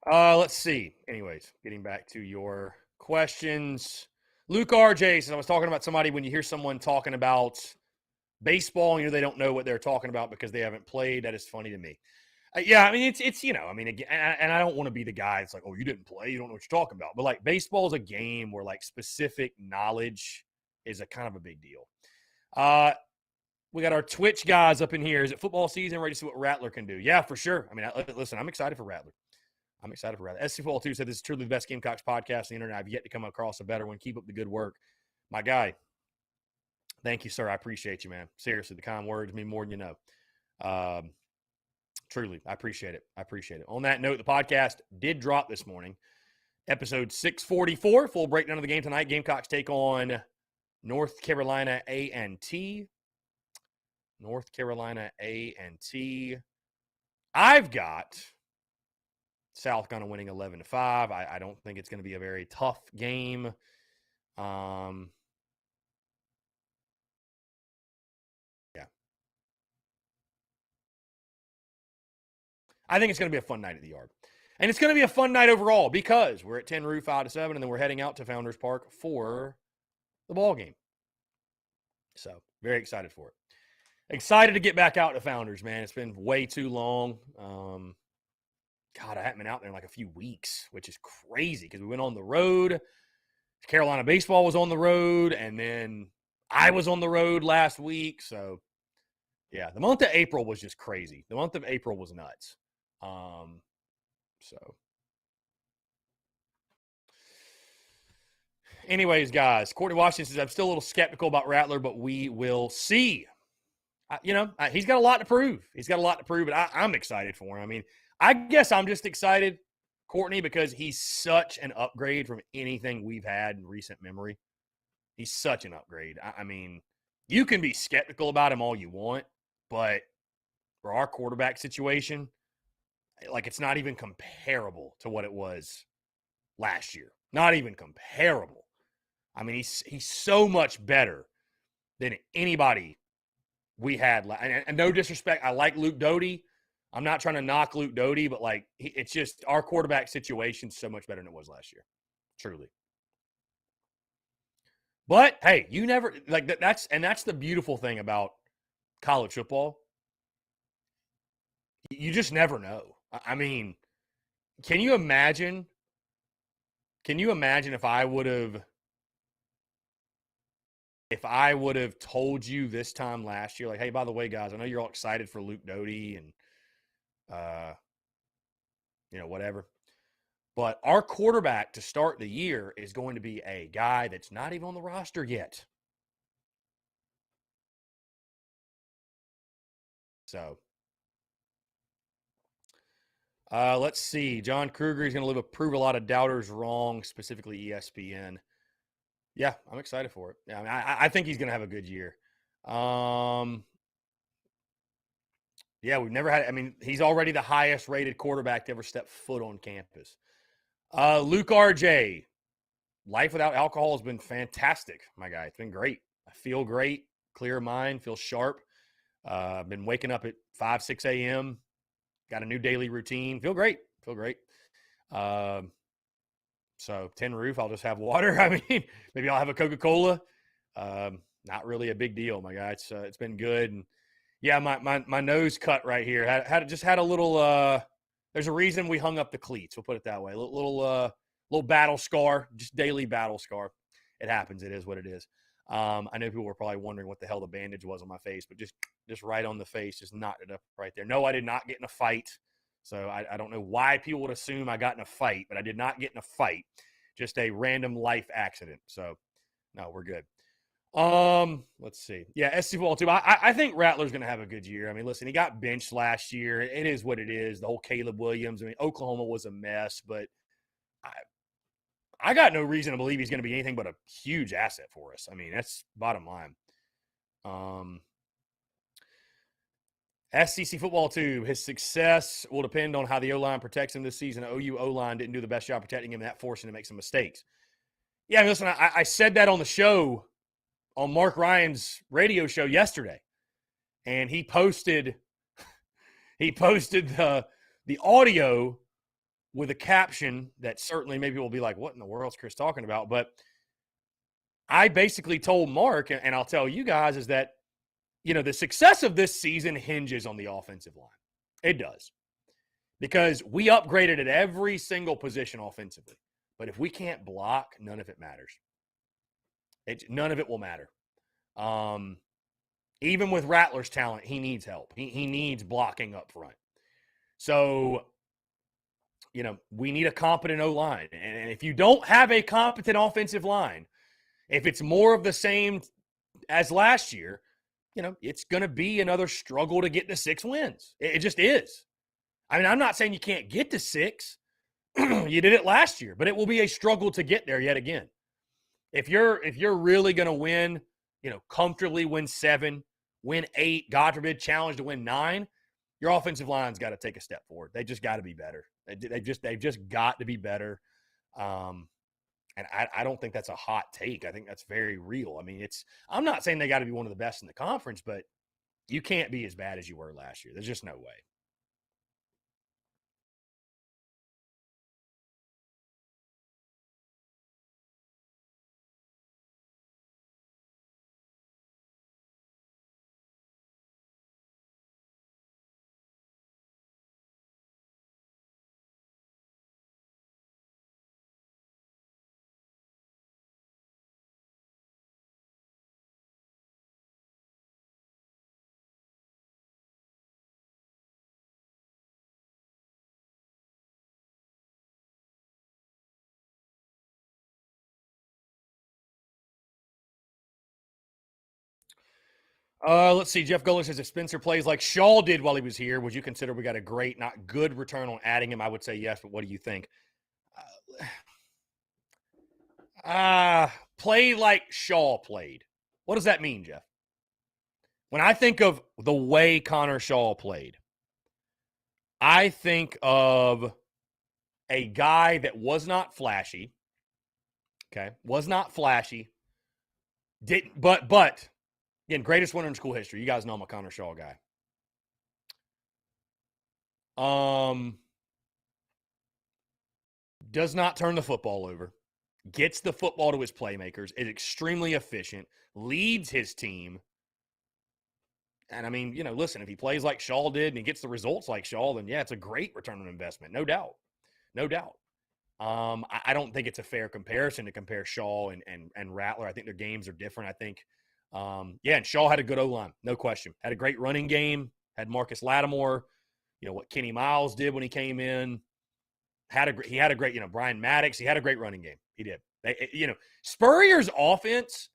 Let's see. Anyways, getting back to your questions. Luke RJ says, I was talking about somebody when you hear someone talking about baseball, they don't know what they're talking about because they haven't played. That is funny to me. Yeah, I mean, it's again, and I don't want to be the guy that's like, oh, you didn't play, you don't know what you're talking about. But like, baseball is a game where like specific knowledge is a kind of a big deal. We got our Twitch guys up in here. Is it football season? Ready to see what Rattler can do? Yeah, for sure. I mean, listen, I'm excited for Rattler. SC Football 2 said this is truly the best Gamecocks podcast on the internet. I've yet to come across a better one. Keep up the good work. My guy, thank you, sir. I appreciate you, man. Seriously, the kind words mean more than you know. Truly, I appreciate it. On that note, the podcast did drop this morning. Episode 644, full breakdown of the game tonight. Gamecocks take on North Carolina A&T. I've got South kind of winning 11-5. I don't think it's going to be a very tough game. Yeah. I think it's going to be a fun night at the Yard. And it's going to be a fun night overall because we're at 10 Roof 5-7, and then we're heading out to Founders Park for the ball game. So, very excited for it. Excited to get back out to Founders, man. It's been way too long. God, I haven't been out there in like a few weeks, which is crazy because we went on the road. Carolina baseball was on the road, and then I was on the road last week. So, yeah, the month of April was just crazy. The month of April was nuts. So, anyways, guys, Courtney Washington says, I'm still a little skeptical about Rattler, but we will see. He's got a lot to prove. But I'm excited for him. I mean, I guess I'm just excited, Courtney, because he's such an upgrade from anything we've had in recent memory. He's such an upgrade. I mean, you can be skeptical about him all you want, but for our quarterback situation, like it's not even comparable to what it was last year. Not even comparable. I mean, he's so much better than anybody we had. And no disrespect, I like Luke Doty. I'm not trying to knock Luke Doty, but like it's just our quarterback situation so much better than it was last year. Truly. But hey, you never like that's the beautiful thing about college football. You just never know. I mean, can you imagine if I would have told you this time last year, like, hey, by the way, guys, I know you're all excited for Luke Doty and whatever. But our quarterback to start the year is going to be a guy that's not even on the roster yet. So, let's see. John Kruger is going to prove a lot of doubters wrong, specifically ESPN. Yeah, I'm excited for it. Yeah, I mean, I think he's going to have a good year. Yeah, we've never had. I mean, he's already the highest rated quarterback to ever step foot on campus. Luke RJ, life without alcohol has been fantastic, my guy. It's been great. I feel great, clear mind, feel sharp. I've been waking up at 5, 6 a.m. Got a new daily routine. Feel great. So 10 Roof, I'll just have water. I mean, maybe I'll have a Coca-Cola. Not really a big deal, my guy. It's been good. And Yeah, my nose cut right here. Had a little. There's a reason we hung up the cleats. We'll put it that way. Little battle scar, just daily battle scar. It happens. It is what it is. I know people were probably wondering what the hell the bandage was on my face, but just right on the face, just knocked it up right there. No, I did not get in a fight. So I don't know why people would assume I got in a fight, but I did not get in a fight. Just a random life accident. So no, we're good. Let's see. Yeah, SC football too. I think Rattler's going to have a good year. I mean, listen, he got benched last year. It is what it is. The whole Caleb Williams. I mean, Oklahoma was a mess, but I got no reason to believe he's going to be anything but a huge asset for us. I mean, that's bottom line. SEC football too. His success will depend on how the O-line protects him this season. OU O-line didn't do the best job protecting him, and that forced him to make some mistakes. Yeah, I mean, listen, I said that on the show, on Mark Ryan's radio show yesterday, and he posted the audio with a caption that certainly maybe will be like, what in the world is Chris talking about? But I basically told Mark, and I'll tell you guys, is that, you know, the success of this season hinges on the offensive line. It does. Because we upgraded at every single position offensively. But if we can't block, none of it matters. None of it will matter. Even with Rattler's talent, he needs help. He needs blocking up front. So, you know, we need a competent O-line. And if you don't have a competent offensive line, if it's more of the same as last year, you know, it's going to be another struggle to get to 6 wins. It just is. I mean, I'm not saying you can't get to 6. You did it last year, but it will be a struggle to get there yet again. If you're really going to win, you know, comfortably win 7, win 8, God forbid, challenge to win 9, your offensive line's got to take a step forward. They just got to be better. They've just got to be better. And I don't think that's a hot take. I think that's very real. I mean, I'm not saying they got to be one of the best in the conference, but you can't be as bad as you were last year. There's just no way. Let's see. Jeff Goller says if Spencer plays like Shaw did while he was here, would you consider we got a great, not good return on adding him? I would say yes, but what do you think? Play like Shaw played. What does that mean, Jeff? When I think of the way Connor Shaw played, I think of a guy that was not flashy. Okay, was not flashy. But again, greatest winner in school history. You guys know I'm a Connor Shaw guy. Does not turn the football over. Gets the football to his playmakers. Is extremely efficient. Leads his team. And I mean, you know, listen, if he plays like Shaw did and he gets the results like Shaw, then yeah, it's a great return on investment. No doubt. No doubt. I don't think it's a fair comparison to compare Shaw and Rattler. I think their games are different. I think, and Shaw had a good O-line, no question. Had a great running game. Had Marcus Lattimore. You know what Kenny Miles did when he came in. He had a great, you know, Brian Maddox. He had a great running game. He did. You know, Spurrier's offense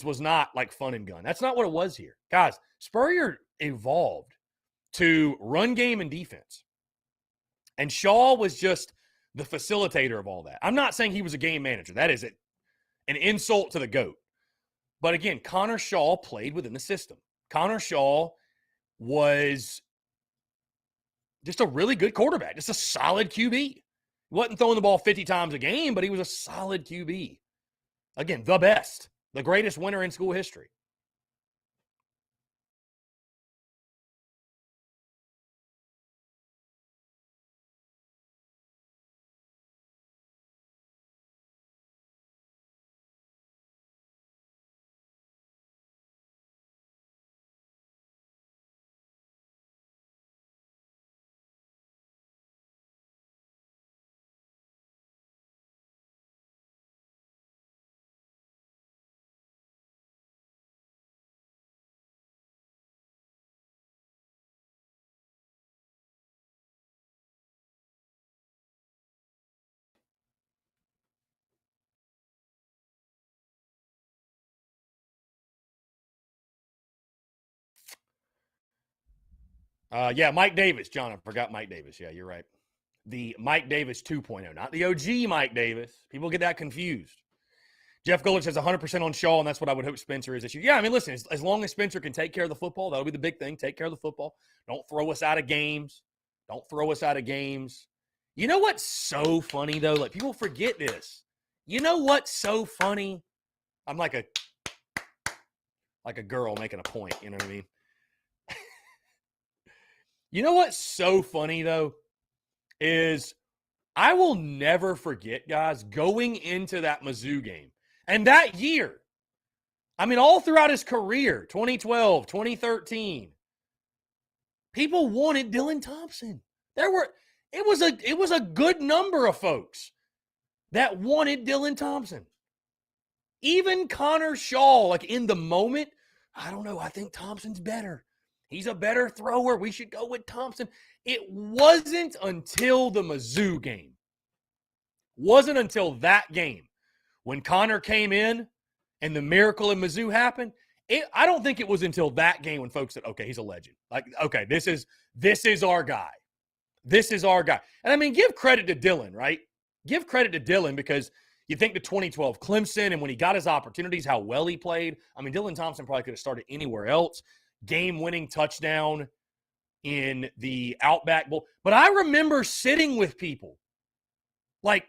was not like fun and gun. That's not what it was here, guys. Spurrier evolved to run game and defense. And Shaw was just the facilitator of all that. I'm not saying he was a game manager. That is an insult to the GOAT. But again, Connor Shaw played within the system. Connor Shaw was just a really good quarterback, just a solid QB. He wasn't throwing the ball 50 times a game, but he was a solid QB. Again, the best, the greatest winner in school history. Yeah, Mike Davis, John. I forgot Mike Davis. Yeah, you're right. The Mike Davis 2.0, not the OG Mike Davis. People get that confused. Jeff Gullich has 100% on Shaw, and that's what I would hope Spencer is this year. Yeah, I mean, listen, as long as Spencer can take care of the football, that'll be the big thing. Take care of the football. Don't throw us out of games. Don't throw us out of games. You know what's so funny, though? Like, people forget this. You know what's so funny? I'm like a girl making a point, you know what I mean? You know what's so funny, though, is I will never forget, guys, going into that Mizzou game. And that year, I mean, all throughout his career, 2012, 2013, people wanted Dylan Thompson. It was a good number of folks that wanted Dylan Thompson. Even Connor Shaw, like in the moment, I don't know, I think Thompson's better. He's a better thrower. We should go with Thompson. It wasn't until the Mizzou game. Wasn't until that game when Connor came in and the miracle in Mizzou happened. I don't think it was until that game when folks said, okay, he's a legend. Like, okay, this is our guy. This is our guy. And I mean, give credit to Dylan, right? Give credit to Dylan because you think the 2012 Clemson and when he got his opportunities, how well he played. I mean, Dylan Thompson probably could have started anywhere else. Game-winning touchdown in the Outback Bowl. But I remember sitting with people like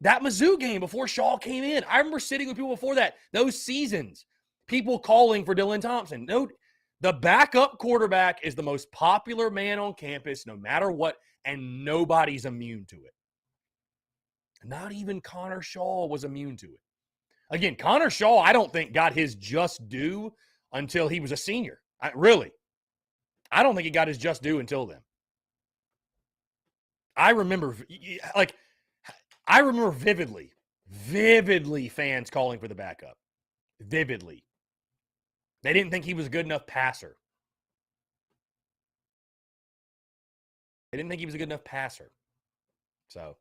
that Mizzou game before Shaw came in. I remember sitting with people before that, those seasons, people calling for Dylan Thompson. No, the backup quarterback is the most popular man on campus, no matter what, and nobody's immune to it. Not even Connor Shaw was immune to it. Again, Connor Shaw, I don't think got his just due until he was a senior. I don't think he got his just due until then. I remember vividly fans calling for the backup. Vividly. They didn't think he was a good enough passer. So,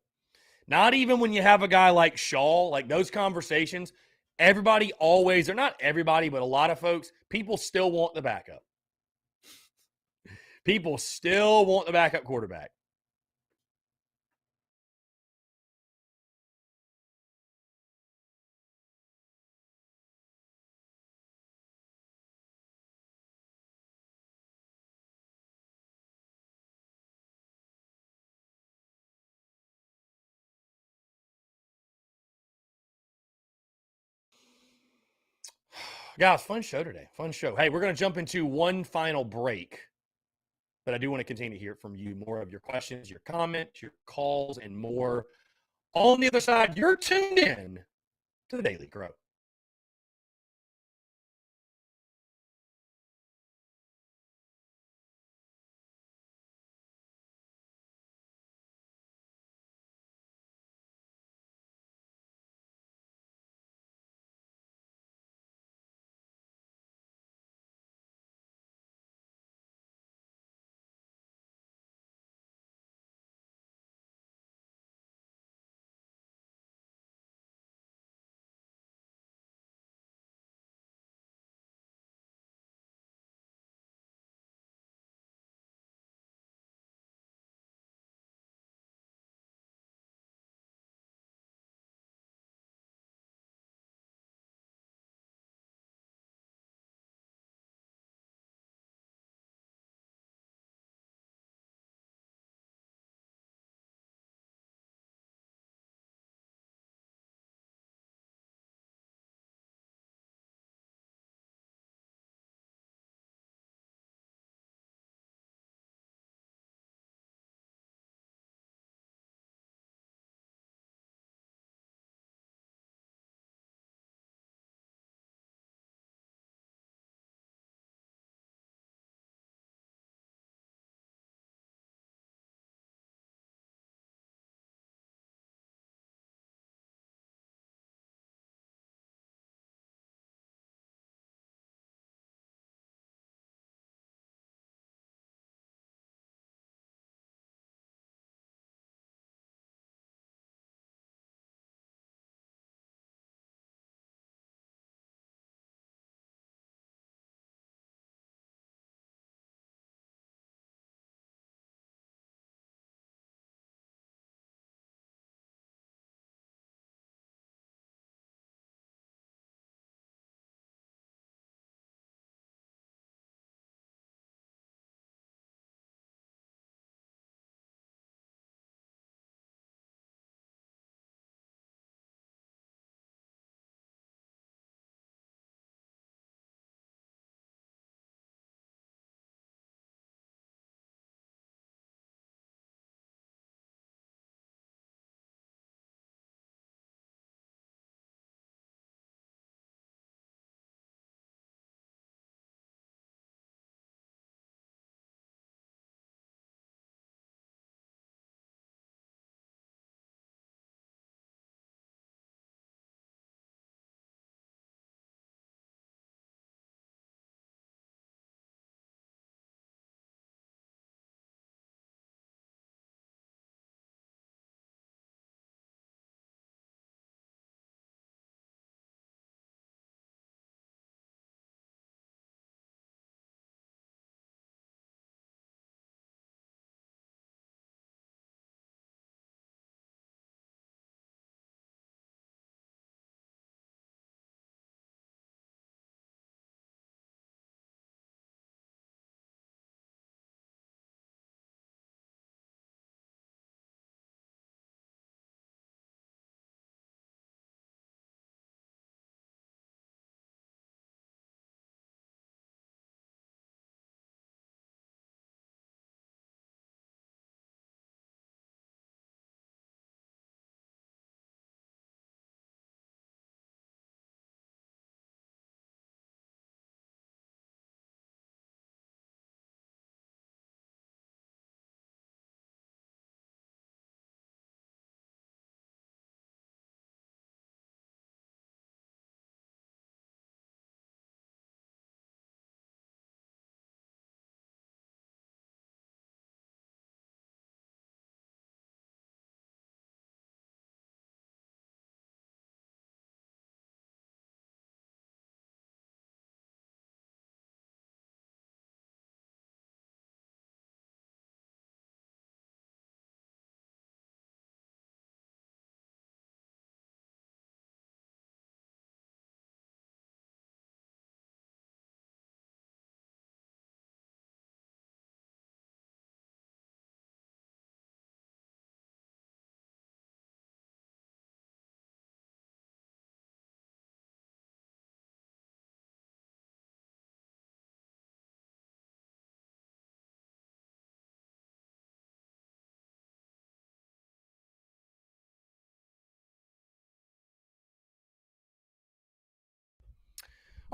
not even when you have a guy like Shaw, like those conversations, everybody always, or not everybody, but a lot of folks, people still want the backup. People still want the backup quarterback. Guys, fun show today. Fun show. Hey, we're going to jump into one final break. But I do want to continue to hear from you, more of your questions, your comments, your calls, and more. On the other side, you're tuned in to the Daily Grow.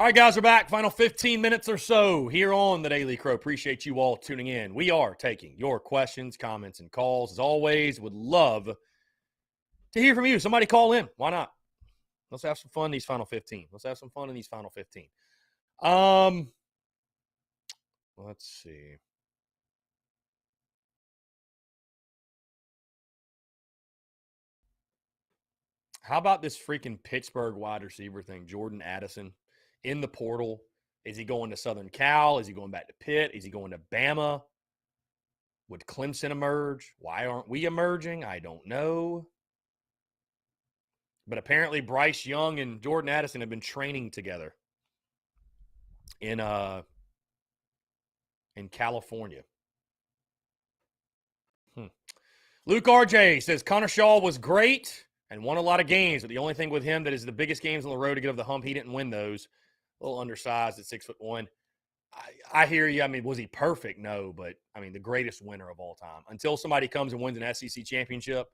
All right, guys, we're back. Final 15 minutes or so here on the Daily Crow. Appreciate you all tuning in. We are taking your questions, comments, and calls. As always, would love to hear from you. Somebody call in. Why not? Let's have some fun these final 15. Let's have some fun in these final 15. Let's see. How about this freaking Pittsburgh wide receiver thing? Jordan Addison in the portal. Is he going to Southern Cal? Is he going back to Pitt? Is he going to Bama? Would Clemson emerge? Why aren't we emerging? I don't know. But apparently Bryce Young and Jordan Addison have been training together in California. Luke RJ says Connor Shaw was great and won a lot of games, but the only thing with him that is the biggest games on the road to get over the hump, he didn't win those. A little undersized at 6'1". I hear you. I mean, was he perfect? No, but I mean, the greatest winner of all time. Until somebody comes and wins an SEC championship,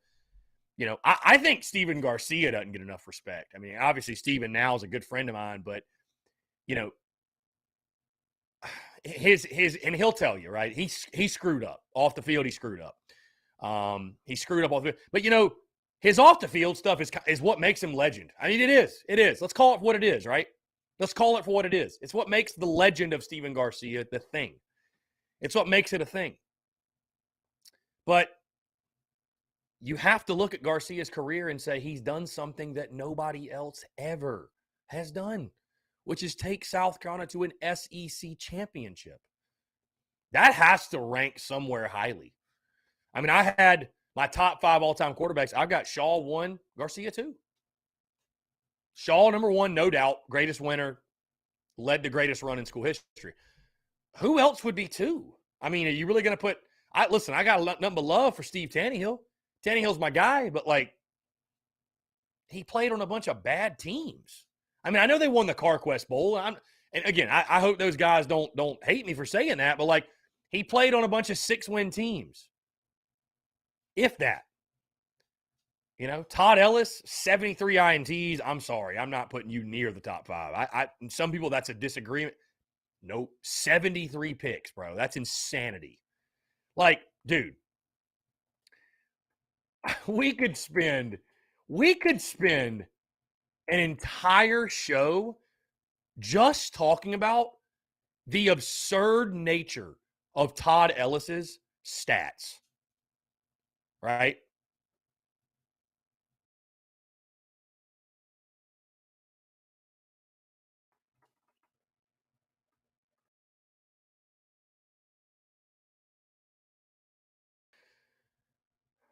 you know, I think Steven Garcia doesn't get enough respect. I mean, obviously Steven now is a good friend of mine, but you know, his and he'll tell you, right? He screwed up off the field. He screwed up. He screwed up off the field. But you know, his off the field stuff is what makes him legend. I mean, it is. It is. Let's call it what it is, right? Let's call it for what it is. It's what makes the legend of Steven Garcia the thing. It's what makes it a thing. But you have to look at Garcia's career and say he's done something that nobody else ever has done, which is take South Carolina to an SEC championship. That has to rank somewhere highly. I mean, I had my top 5 all-time quarterbacks. I've got Shaw 1, Garcia 2. Shaw, number 1, no doubt, greatest winner, led the greatest run in school history. Who else would be 2? I mean, are you really going to put – I got nothing but love for Steve Tannehill. Tannehill's my guy, but, like, he played on a bunch of bad teams. I mean, I know they won the CarQuest Bowl. And again, I hope those guys don't hate me for saying that, but, like, he played on a bunch of 6-win teams. If that. You know, Todd Ellis, 73 INTs. I'm sorry. I'm not putting you near the top 5. Some people, that's a disagreement. Nope. 73 picks, bro. That's insanity. Like, dude, we could spend an entire show just talking about the absurd nature of Todd Ellis's stats. Right?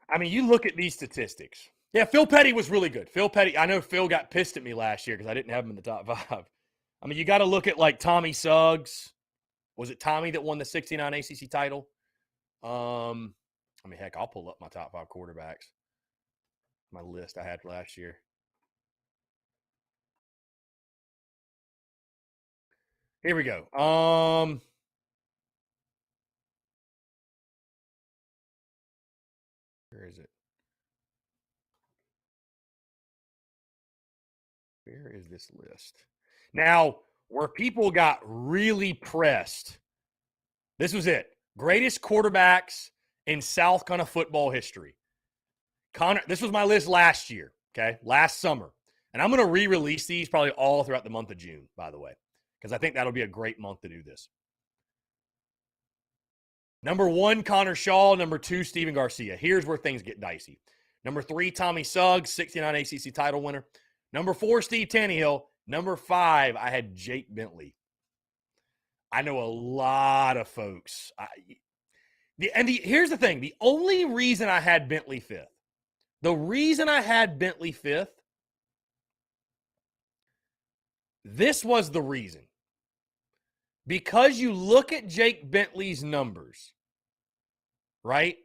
I mean, you look at these statistics. Yeah, Phil Petty was really good. Phil Petty, I know Phil got pissed at me last year because I didn't have him in the top 5. I mean, you got to look at, like, Tommy Suggs. Was it Tommy that won the 69 ACC title? I mean, heck, I'll pull up my top 5 quarterbacks. My list I had for last year. Here we go. Where is it? Where is this list? Now, where people got really pressed, this was it. Greatest quarterbacks in South Carolina football history. This was my list last year, okay? Last summer. And I'm going to re-release these probably all throughout the month of June, by the way, because I think that'll be a great month to do this. Number 1, Connor Shaw. Number 2, Steven Garcia. Here's where things get dicey. Number 3, Tommy Suggs, 69 ACC title winner. Number 4, Steve Tannehill. Number 5, I had Jake Bentley. I know a lot of folks. Here's the thing. The only reason I had Bentley 5th, this was the reason. Because you look at Jake Bentley's numbers, right?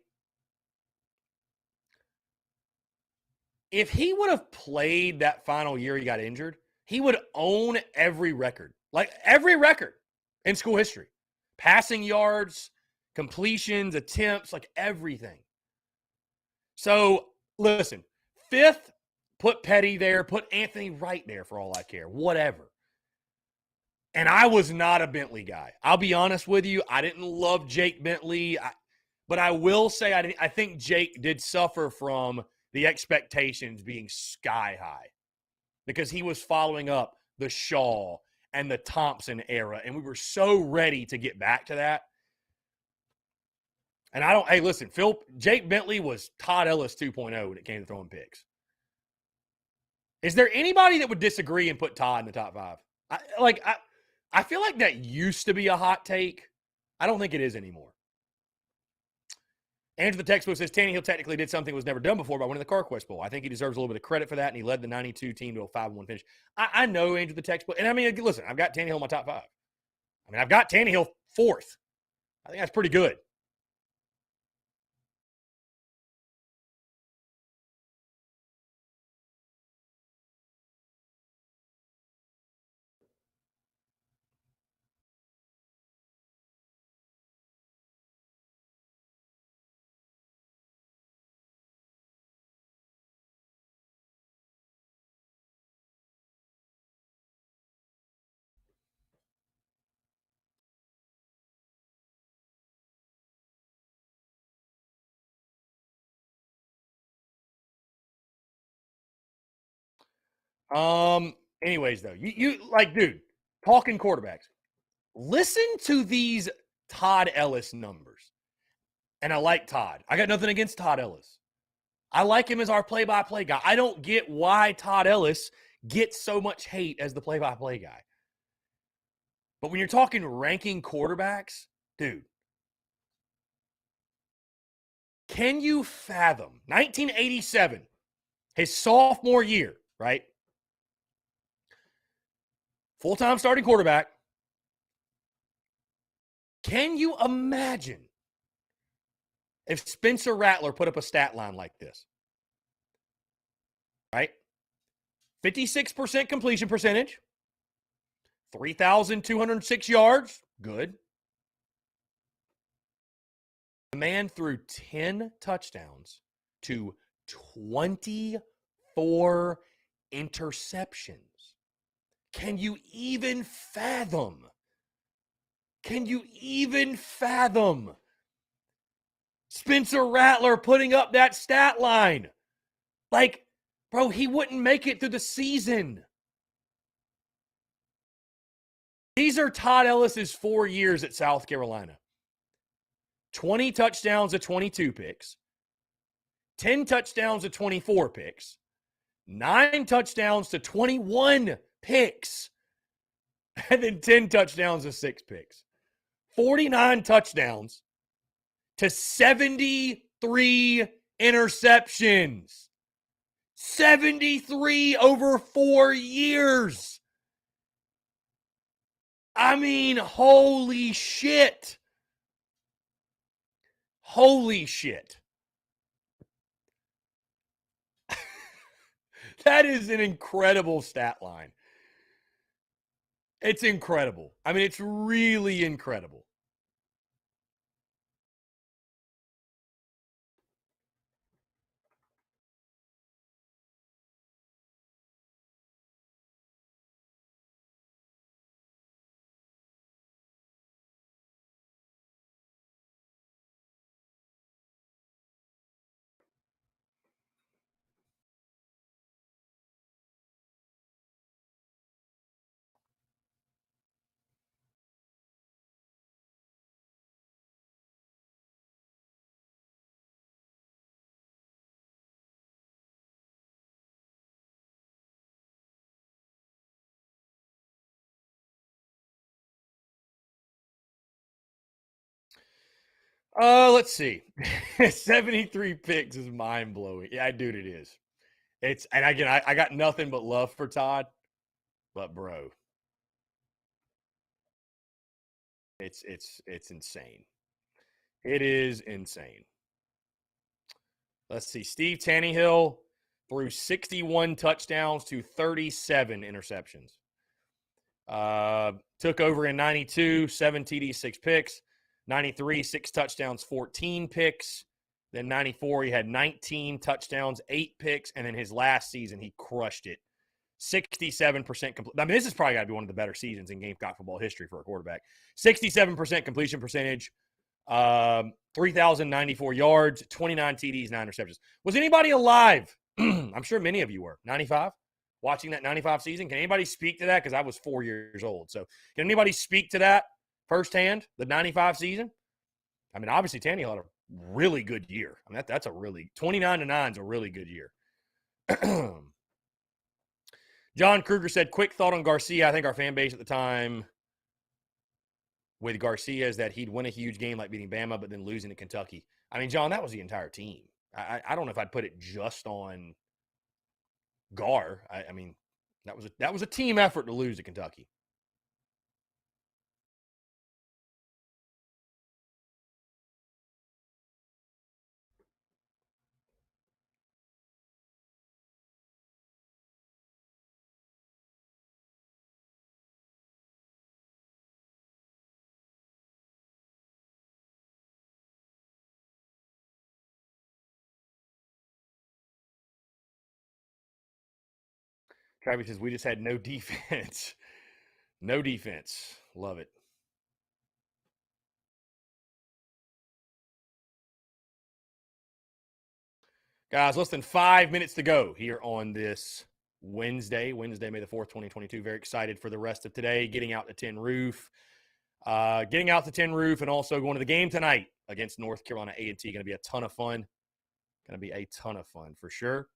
If he would have played that final year he got injured, he would own every record. Like every record in school history. Passing yards, completions, attempts, like everything. So, listen, 5th, put Petty there, put Anthony Wright there for all I care, whatever. And I was not a Bentley guy. I'll be honest with you. I didn't love Jake Bentley. But I will say I think Jake did suffer from the expectations being sky high because he was following up the Shaw and the Thompson era, and we were so ready to get back to that. And hey, listen, Jake Bentley was Todd Ellis 2.0 when it came to throwing picks. Is there anybody that would disagree and put Todd in the top 5? I feel like that used to be a hot take. I don't think it is anymore. Andrew the textbook says Tannehill technically did something that was never done before by winning the CarQuest Bowl. I think he deserves a little bit of credit for that, and he led the 92 team to a 5-1 finish. I know Andrew the textbook. And I mean, listen, I've got Tannehill in my top 5. I mean, I've got Tannehill 4th. I think that's pretty good. Anyways, though, you like, dude, talking quarterbacks. Listen to these Todd Ellis numbers. And I like Todd. I got nothing against Todd Ellis. I like him as our play-by-play guy. I don't get why Todd Ellis gets so much hate as the play-by-play guy. But when you're talking ranking quarterbacks, dude, can you fathom 1987, his sophomore year, right? Full-time starting quarterback. Can you imagine if Spencer Rattler put up a stat line like this? Right? 56% completion percentage, 3,206 yards, good. The man threw 10 touchdowns to 24 interceptions. Can you even fathom? Can you even fathom Spencer Rattler putting up that stat line? Like, bro, he wouldn't make it through the season. These are Todd Ellis's 4 years at South Carolina. 20 touchdowns to 22 picks, 10 touchdowns to 24 picks, 9 touchdowns to 21 picks, and then 10 touchdowns to 6 picks. 49 touchdowns to 73 interceptions. 73 over 4 years. I mean, holy shit. Holy shit. That is an incredible stat line. It's incredible. I mean, it's really incredible. Let's see. 73 picks is mind-blowing. Yeah, dude, it is. And again, I got nothing but love for Todd, but bro, it's insane. It is insane. Let's see. Steve Tannehill threw 61 touchdowns to 37 interceptions. Took over in 92, 7 TDs, 6 picks. 93, 6 touchdowns, 14 picks. Then 94, he had 19 touchdowns, 8 picks. And then his last season, he crushed it. 67% complete. I mean, this has probably got to be one of the better seasons in Gamecock football history for a quarterback. 67% completion percentage, 3,094 yards, 29 TDs, 9 interceptions. Was anybody alive? I'm sure many of you were. 95? Watching that 95 season? Can anybody speak to that? Because I was 4 years old. So can anybody speak to that firsthand, the 95 season? I mean, obviously, Tannehill had a really good year. I mean, that's a really – 29-9 is a really good year. John Kruger said, quick thought on Garcia. I think our fan base at the time with Garcia is that he'd win a huge game like beating Bama, but then losing to Kentucky. I mean, John, that was the entire team. I don't know if I'd put it just on Gar. I mean, that was a team effort to lose to Kentucky. Travis says, we just had no defense. No defense. Love it. Guys, less than 5 minutes to go here on this Wednesday, May the 4th, 2022. Very excited for the rest of today, getting out to Tin Roof. And also going to the game tonight against North Carolina A&T. Going to be a ton of fun. Going to be a ton of fun for sure.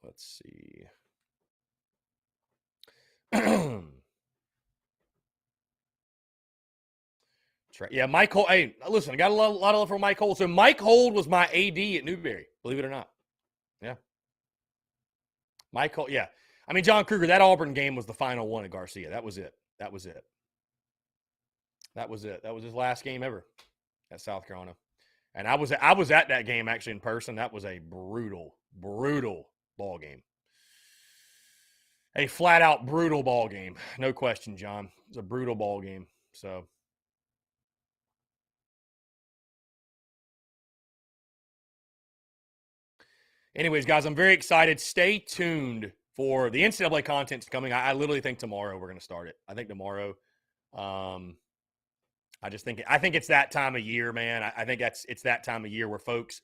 Let's see. Yeah, Mike Holt. Hey, listen, I got a lot of love for Mike Holt. So Mike Holt was my AD at Newberry, believe it or not. Yeah. Mike Holt, yeah. I mean, John Kruger, that Auburn game was the final one at Garcia. That was it. That was his last game ever at South Carolina. And I was at that game actually in person. That was a brutal ball game. A flat out brutal ball game. No question, John. It was a brutal ball game. So anyways, guys, I'm very excited. Stay tuned for the NCAA content's coming. I literally think tomorrow we're going to start it. I think tomorrow. I think it's that time of year, man. I think it's that time of year where folks,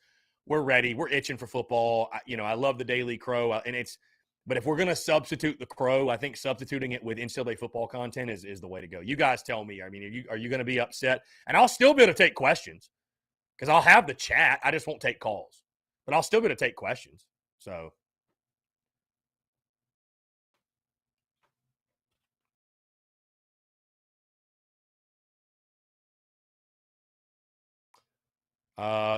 we're ready. We're itching for football. I love the Daily Crow, but if we're going to substitute the Crow, I think substituting it with NCAA football content is the way to go. You guys tell me. I mean, are you going to be upset? And I'll still be able to take questions because I'll have the chat. I just won't take calls, but I'll still be able to take questions. So.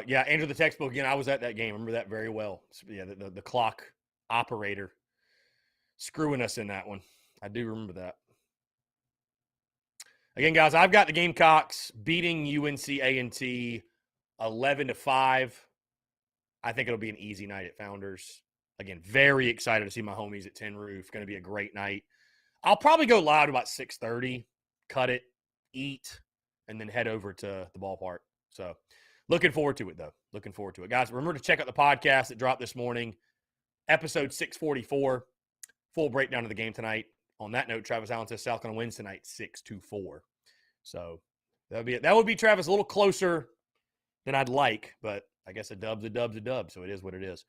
Yeah, Andrew the textbook again. I was at that game. I remember that very well. Yeah, the clock operator screwing us in that one. I do remember that. Again, guys, I've got the Gamecocks beating UNC A&T 11-5. I think it'll be an easy night at Founders. Again, very excited to see my homies at Tin Roof. Going to be a great night. I'll probably go live about 6:30, cut it, eat, and then head over to the ballpark. So looking forward to it, though. Looking forward to it. Guys, remember to check out the podcast that dropped this morning, episode 644, full breakdown of the game tonight. On that note, Travis Allen says South Carolina wins tonight 6-4. So that would be Travis a little closer than I'd like, but I guess a dub's a dub. So it is what it is.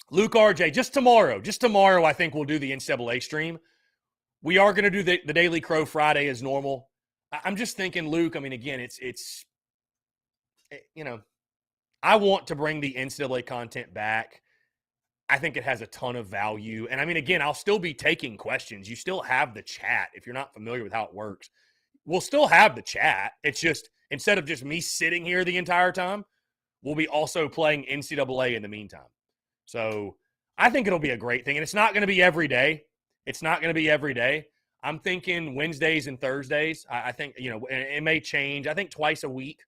Luke RJ, just tomorrow, I think we'll do the NCAA stream. We are going to do the Daily Crow Friday as normal. I'm just thinking, Luke, I mean, again, it's I want to bring the NCAA content back. I think it has a ton of value. And I mean, again, I'll still be taking questions. You still have the chat. If you're not familiar with how it works, we'll still have the chat. It's just, instead of just me sitting here the entire time, we'll be also playing NCAA in the meantime. So I think it'll be a great thing. And it's not going to be every day. I'm thinking Wednesdays and Thursdays. I think, it may change. I think twice a week,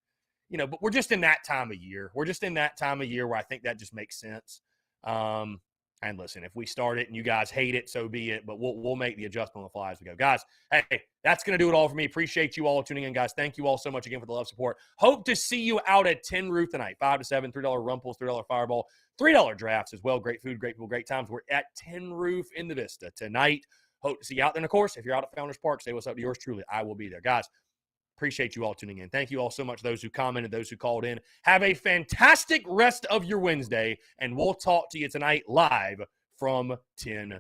but we're just in that time of year. Where I think that just makes sense. And And listen, if we start it and you guys hate it, so be it. But we'll make the adjustment on the fly as we go. Guys, hey, that's going to do it all for me. Appreciate you all tuning in, guys. Thank you all so much again for the love support. Hope to see you out at Tin Roof tonight. 5 to 7, $3 Rumples, $3 Fireball, $3 drafts as well. Great food, great people, great times. We're at Tin Roof in the Vista tonight. Hope to see you out there. And, of course, if you're out at Founders Park, say what's up to yours truly. I will be there. Guys, appreciate you all tuning in. Thank you all so much, those who commented, those who called in. Have a fantastic rest of your Wednesday, and we'll talk to you tonight live from Tin